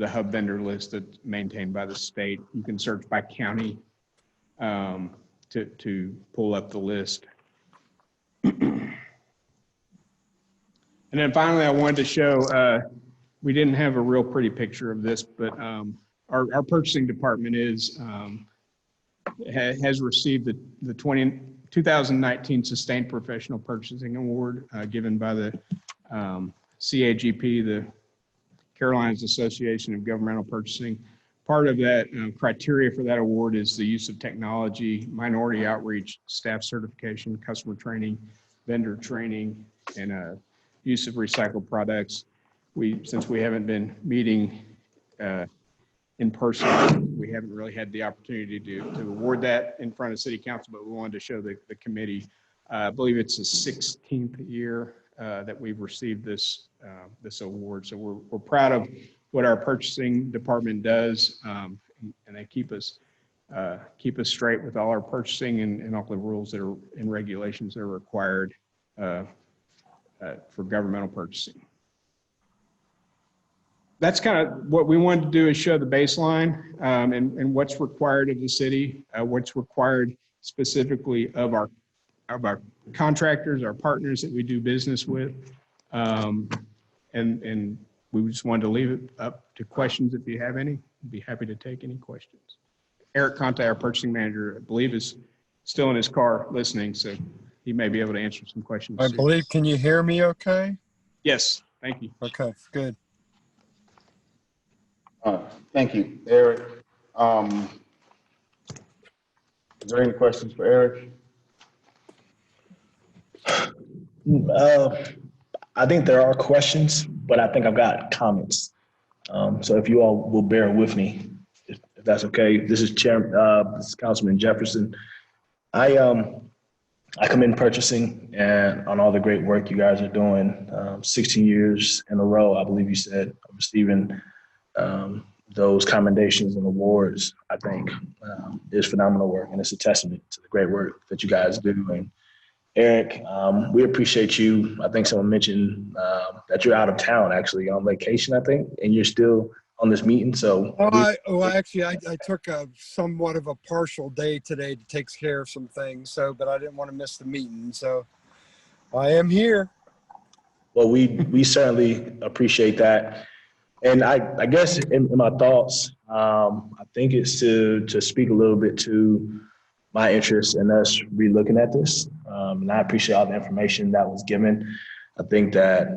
hub vendor list that's maintained by the state. You can search by county to pull up the list. And then finally, I wanted to show, we didn't have a real pretty picture of this, but our purchasing department has received the 2019 Sustained Professional Purchasing Award given by the CAGP, the Carolinas Association of Governmental Purchasing. Part of that criteria for that award is the use of technology, minority outreach, staff certification, customer training, vendor training, and use of recycled products. Since we haven't been meeting in person, we haven't really had the opportunity to award that in front of City Council, but we wanted to show the committee. I believe it's the 16th year that we've received this award. So we're proud of what our purchasing department does, and they keep us straight with all our purchasing and all the rules that are and regulations that are required for governmental purchasing. That's kind of what we wanted to do, is show the baseline and what's required of the city, what's required specifically of our contractors, our partners that we do business with. And we just wanted to leave it up to questions if you have any. I'd be happy to take any questions. Eric Conte, our purchasing manager, I believe is still in his car listening, so he may be able to answer some questions. I believe, can you hear me okay? Yes, thank you. Okay, good. Thank you, Eric. Is there any questions for Eric? I think there are questions, but I think I've got comments. So if you all will bear with me, if that's okay. This is this is Councilman Jefferson. I come in purchasing and on all the great work you guys are doing. 16 years in a row, I believe you said, receiving those commendations and awards, I think is phenomenal work, and it's a testament to the great work that you guys do. And Eric, we appreciate you. I think someone mentioned that you're out of town, actually on vacation, I think, and you're still on this meeting. So, actually, I took somewhat of a partial day today to take care of some things. But I didn't want to miss the meeting, so I am here. Well, we certainly appreciate that. And I guess in my thoughts, I think it's to speak a little bit to my interest in us relooking at this. And I appreciate all the information that was given. I think that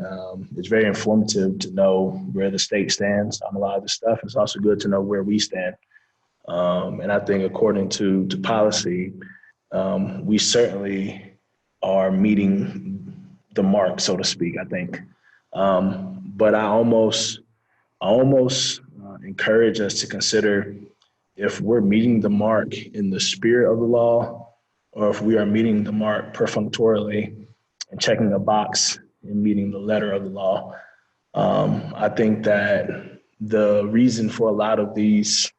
it's very informative to know where the state stands on a lot of this stuff. It's also good to know where we stand. And I think according to policy, we certainly are meeting the mark, so to speak, I think. But I almost encourage us to consider if we're meeting the mark in the spirit of the law, or if we are meeting the mark perfunctorily and checking a box and meeting the letter of the law. I think that the reason for a lot of these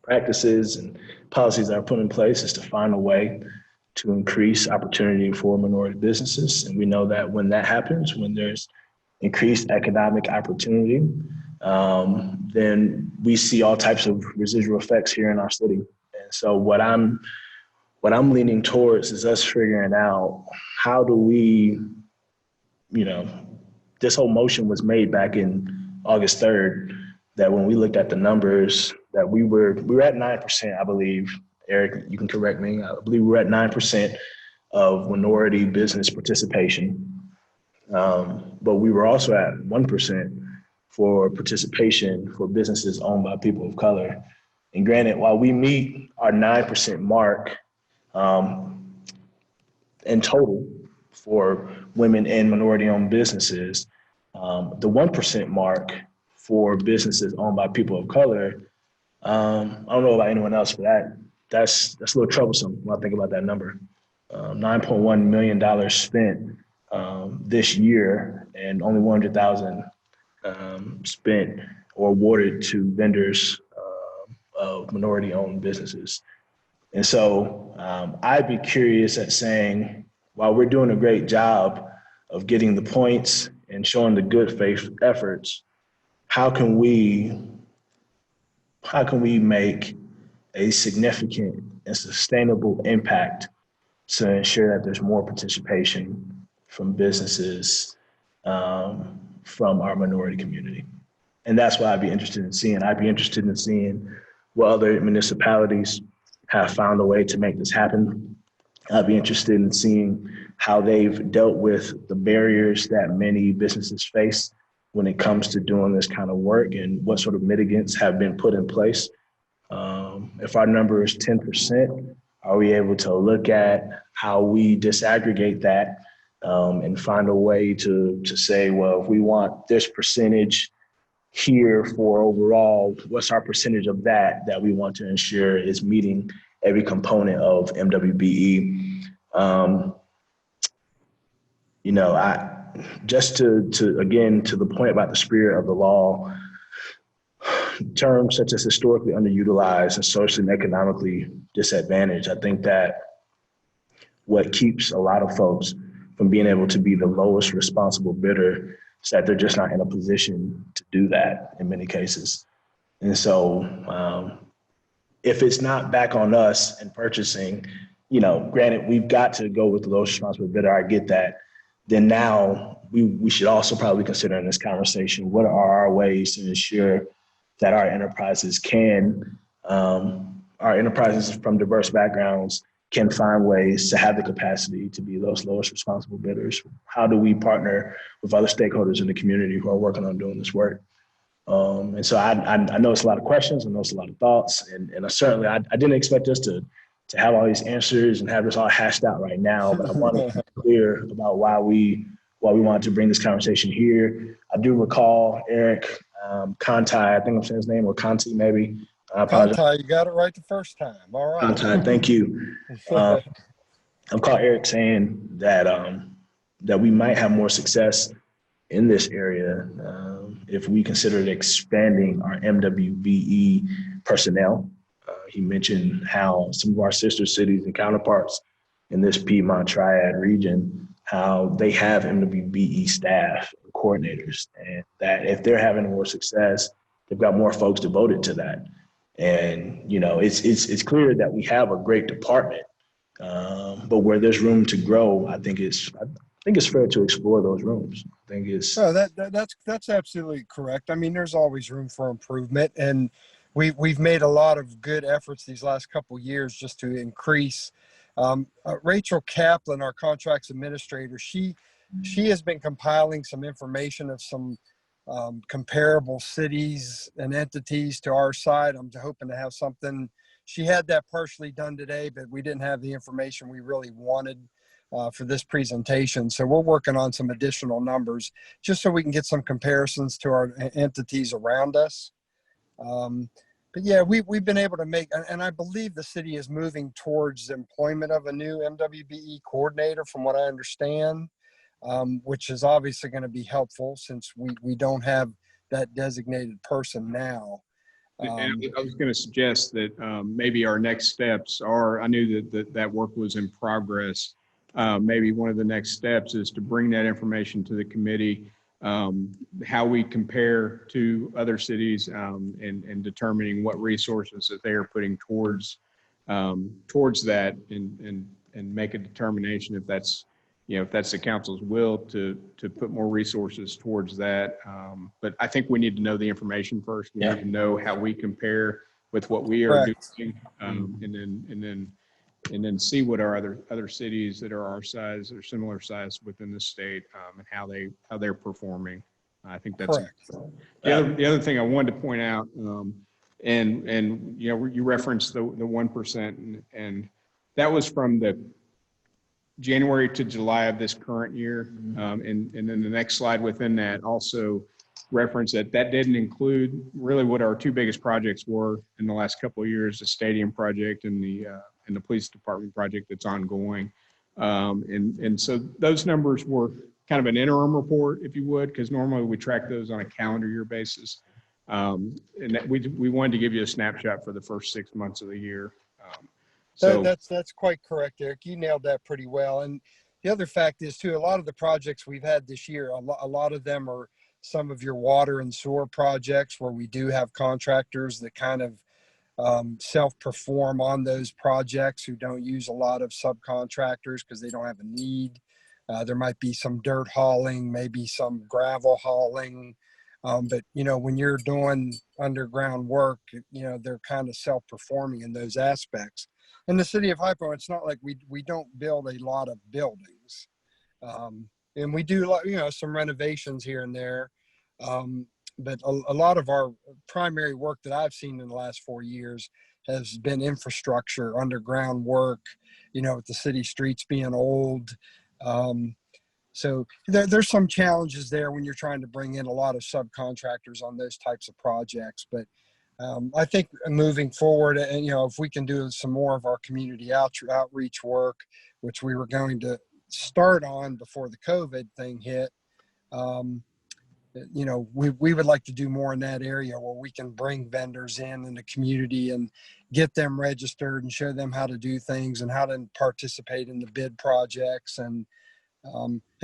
practices and policies that are put in place is to find a way to increase opportunity for minority businesses. And we know that when that happens, when there's increased economic opportunity, then we see all types of residual effects here in our city. And so what I'm leaning towards is us figuring out how do we, this whole motion was made back in August 3rd, that when we looked at the numbers that we were at 9%, I believe. Eric, you can correct me. I believe we were at 9% of minority business participation. But we were also at 1% for participation for businesses owned by people of color. And granted, while we meet our 9% mark in total for women and minority-owned businesses, the 1% mark for businesses owned by people of color, I don't know about anyone else, but that's a little troublesome when I think about that number. $9.1 million spent this year, and only $100,000 spent or awarded to vendors of minority-owned businesses. And so I'd be curious at saying, while we're doing a great job of getting the points and showing the good faith efforts, how can we make a significant and sustainable impact to ensure that there's more participation from businesses from our minority community? And that's what I'd be interested in seeing. I'd be interested in seeing what other municipalities have found a way to make this happen. I'd be interested in seeing how they've dealt with the barriers that many businesses face when it comes to doing this kind of work and what sort of mitigants have been put in place. If our number is 10%, are we able to look at how we disaggregate that and find a way to say, well, if we want this percentage here for overall, what's our percentage of that we want to ensure is meeting every component of MWBE? I just to again, to the point about the spirit of the law, terms such as historically underutilized and socially and economically disadvantaged, I think that what keeps a lot of folks from being able to be the lowest responsible bidder is that they're just not in a position to do that in many cases. And so if it's not back on us in purchasing, granted, we've got to go with the lowest responsible bidder, I get that. Then now we should also probably consider in this conversation, what are our ways to ensure that our enterprises from diverse backgrounds can find ways to have the capacity to be those lowest responsible bidders? How do we partner with other stakeholders in the community who are working on doing this work? And so I know it's a lot of questions, I know it's a lot of thoughts, and certainly I didn't expect us to have all these answers and have this all hashed out right now, but I want to be clear about why we wanted to bring this conversation here. I do recall Eric Conti, I think I'm saying his name, or Conti maybe. I apologize. Conti, you got it right the first time. All right. Conti, thank you. I've caught Eric saying that we might have more success in this area if we considered expanding our MWBE personnel. He mentioned how some of our sister cities and counterparts in this Piedmont Triad region, how they have MWBE staff and coordinators, and that if they're having more success, they've got more folks devoted to that. And it's clear that we have a great department, but where there's room to grow, I think it's fair to explore those rooms. I think it's that's absolutely correct. I mean, there's always room for improvement, and we've made a lot of good efforts these last couple of years just to increase. Rachel Kaplan, our contracts administrator, she has been compiling some information of some comparable cities and entities to our side. I'm hoping to have something. She had that partially done today, but we didn't have the information we really wanted for this presentation. So we're working on some additional numbers just so we can get some comparisons to our entities around us. But yeah, we've been able to make, and I believe the city is moving towards the employment of a new MWBE coordinator from what I understand, which is obviously going to be helpful since we don't have that designated person now. And I was going to suggest that maybe our next steps are, I knew that work was in progress. Maybe one of the next steps is to bring that information to the committee, how we compare to other cities and determining what resources that they are putting towards that and make a determination if that's the council's will to put more resources towards that. But I think we need to know the information first. We need to know how we compare with what we are doing, and then see what our other cities that are our size or similar size within the state and how they're performing. I think that's the other thing I wanted to point out. And you referenced the 1%, and that was from the January to July of this current year. And then the next slide within that also referenced that didn't include really what our two biggest projects were in the last couple of years, the stadium project and the police department project that's ongoing. And so those numbers were kind of an interim report, if you would, because normally we track those on a calendar year basis. And that we wanted to give you a snapshot for the first 6 months of the year. So that's quite correct, Eric. You nailed that pretty well. And the other fact is too, a lot of the projects we've had this year, a lot of them are some of your water and sewer projects where we do have contractors that kind of self-perform on those projects who don't use a lot of subcontractors because they don't have a need. There might be some dirt hauling, maybe some gravel hauling. But, when you're doing underground work, they're kind of self-performing in those aspects. in the city of Hypo, it's not like we don't build a lot of buildings. And we do, some renovations here and there. But a lot of our primary work that I've seen in the last 4 years has been infrastructure, underground work, with the city streets being old. So there's some challenges there when you're trying to bring in a lot of subcontractors on those types of projects. But I think moving forward, and if we can do some more of our community outreach work, which we were going to start on before the COVID thing hit, we would like to do more in that area where we can bring vendors in the community and get them registered and show them how to do things and how to participate in the bid projects. And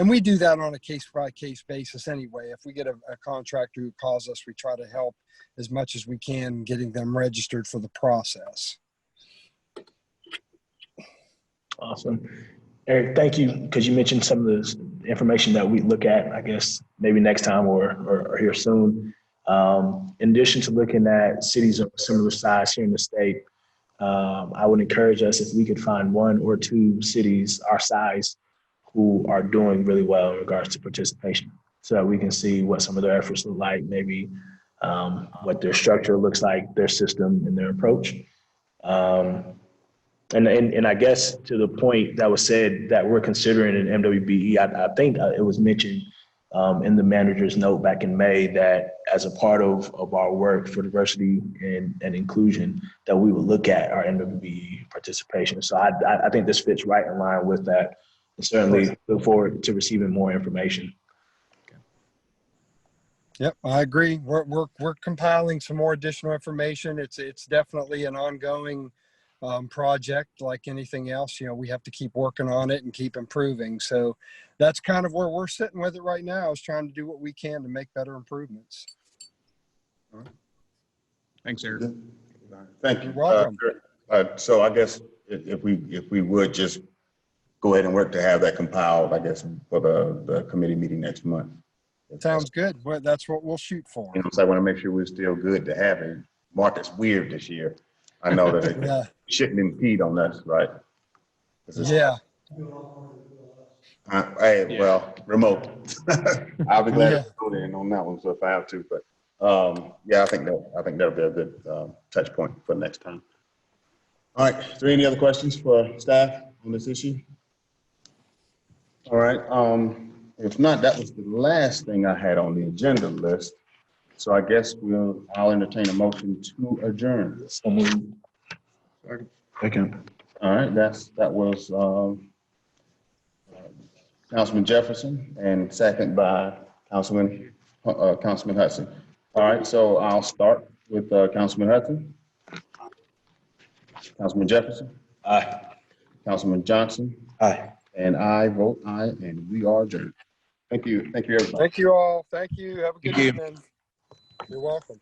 we do that on a case-by-case basis anyway. If we get a contractor who calls us, we try to help as much as we can getting them registered for the process. Awesome. Eric, thank you, because you mentioned some of the information that we look at, I guess, maybe next time or here soon. In addition to looking at cities of similar size here in the state, I would encourage us if we could find 1 or 2 cities our size who are doing really well in regards to participation, so that we can see what some of their efforts look like, maybe what their structure looks like, their system and their approach. And I guess to the point that was said that we're considering an MWBE, I think it was mentioned in the manager's note back in May that as a part of our work for diversity and inclusion, that we would look at our MWBE participation. So I think this fits right in line with that. And certainly look forward to receiving more information. Yep, I agree. We're compiling some more additional information. It's definitely an ongoing project like anything else. We have to keep working on it and keep improving. So that's kind of where we're sitting with it right now, is trying to do what we can to make better improvements. All right. Thanks, Eric. Thank you. You're welcome. So I guess if we would just go ahead and work to have that compiled, I guess, for the committee meeting next month. Sounds good. Well, that's what we'll shoot for. So I want to make sure we're still good to have it. Market's weird this year. I know that it shouldn't impede on us, right? Yeah. Well, remote. I'll be glad to go in on that one, so if I have to. But I think that'll be a good touch point for next time. All right. Is there any other questions for staff on this issue? All right. If not, that was the last thing I had on the agenda list. So I guess I'll entertain a motion to adjourn. So moved. Second. All right. That was Councilman Jefferson and second by Councilman Hudson. All right. So I'll start with Councilman Hudson. Councilman Jefferson. Aye. Councilman Johnson. Aye. And I vote aye, and we are adjourned. Thank you. Thank you, everybody. Thank you all. Thank you. Have a good evening. You're welcome.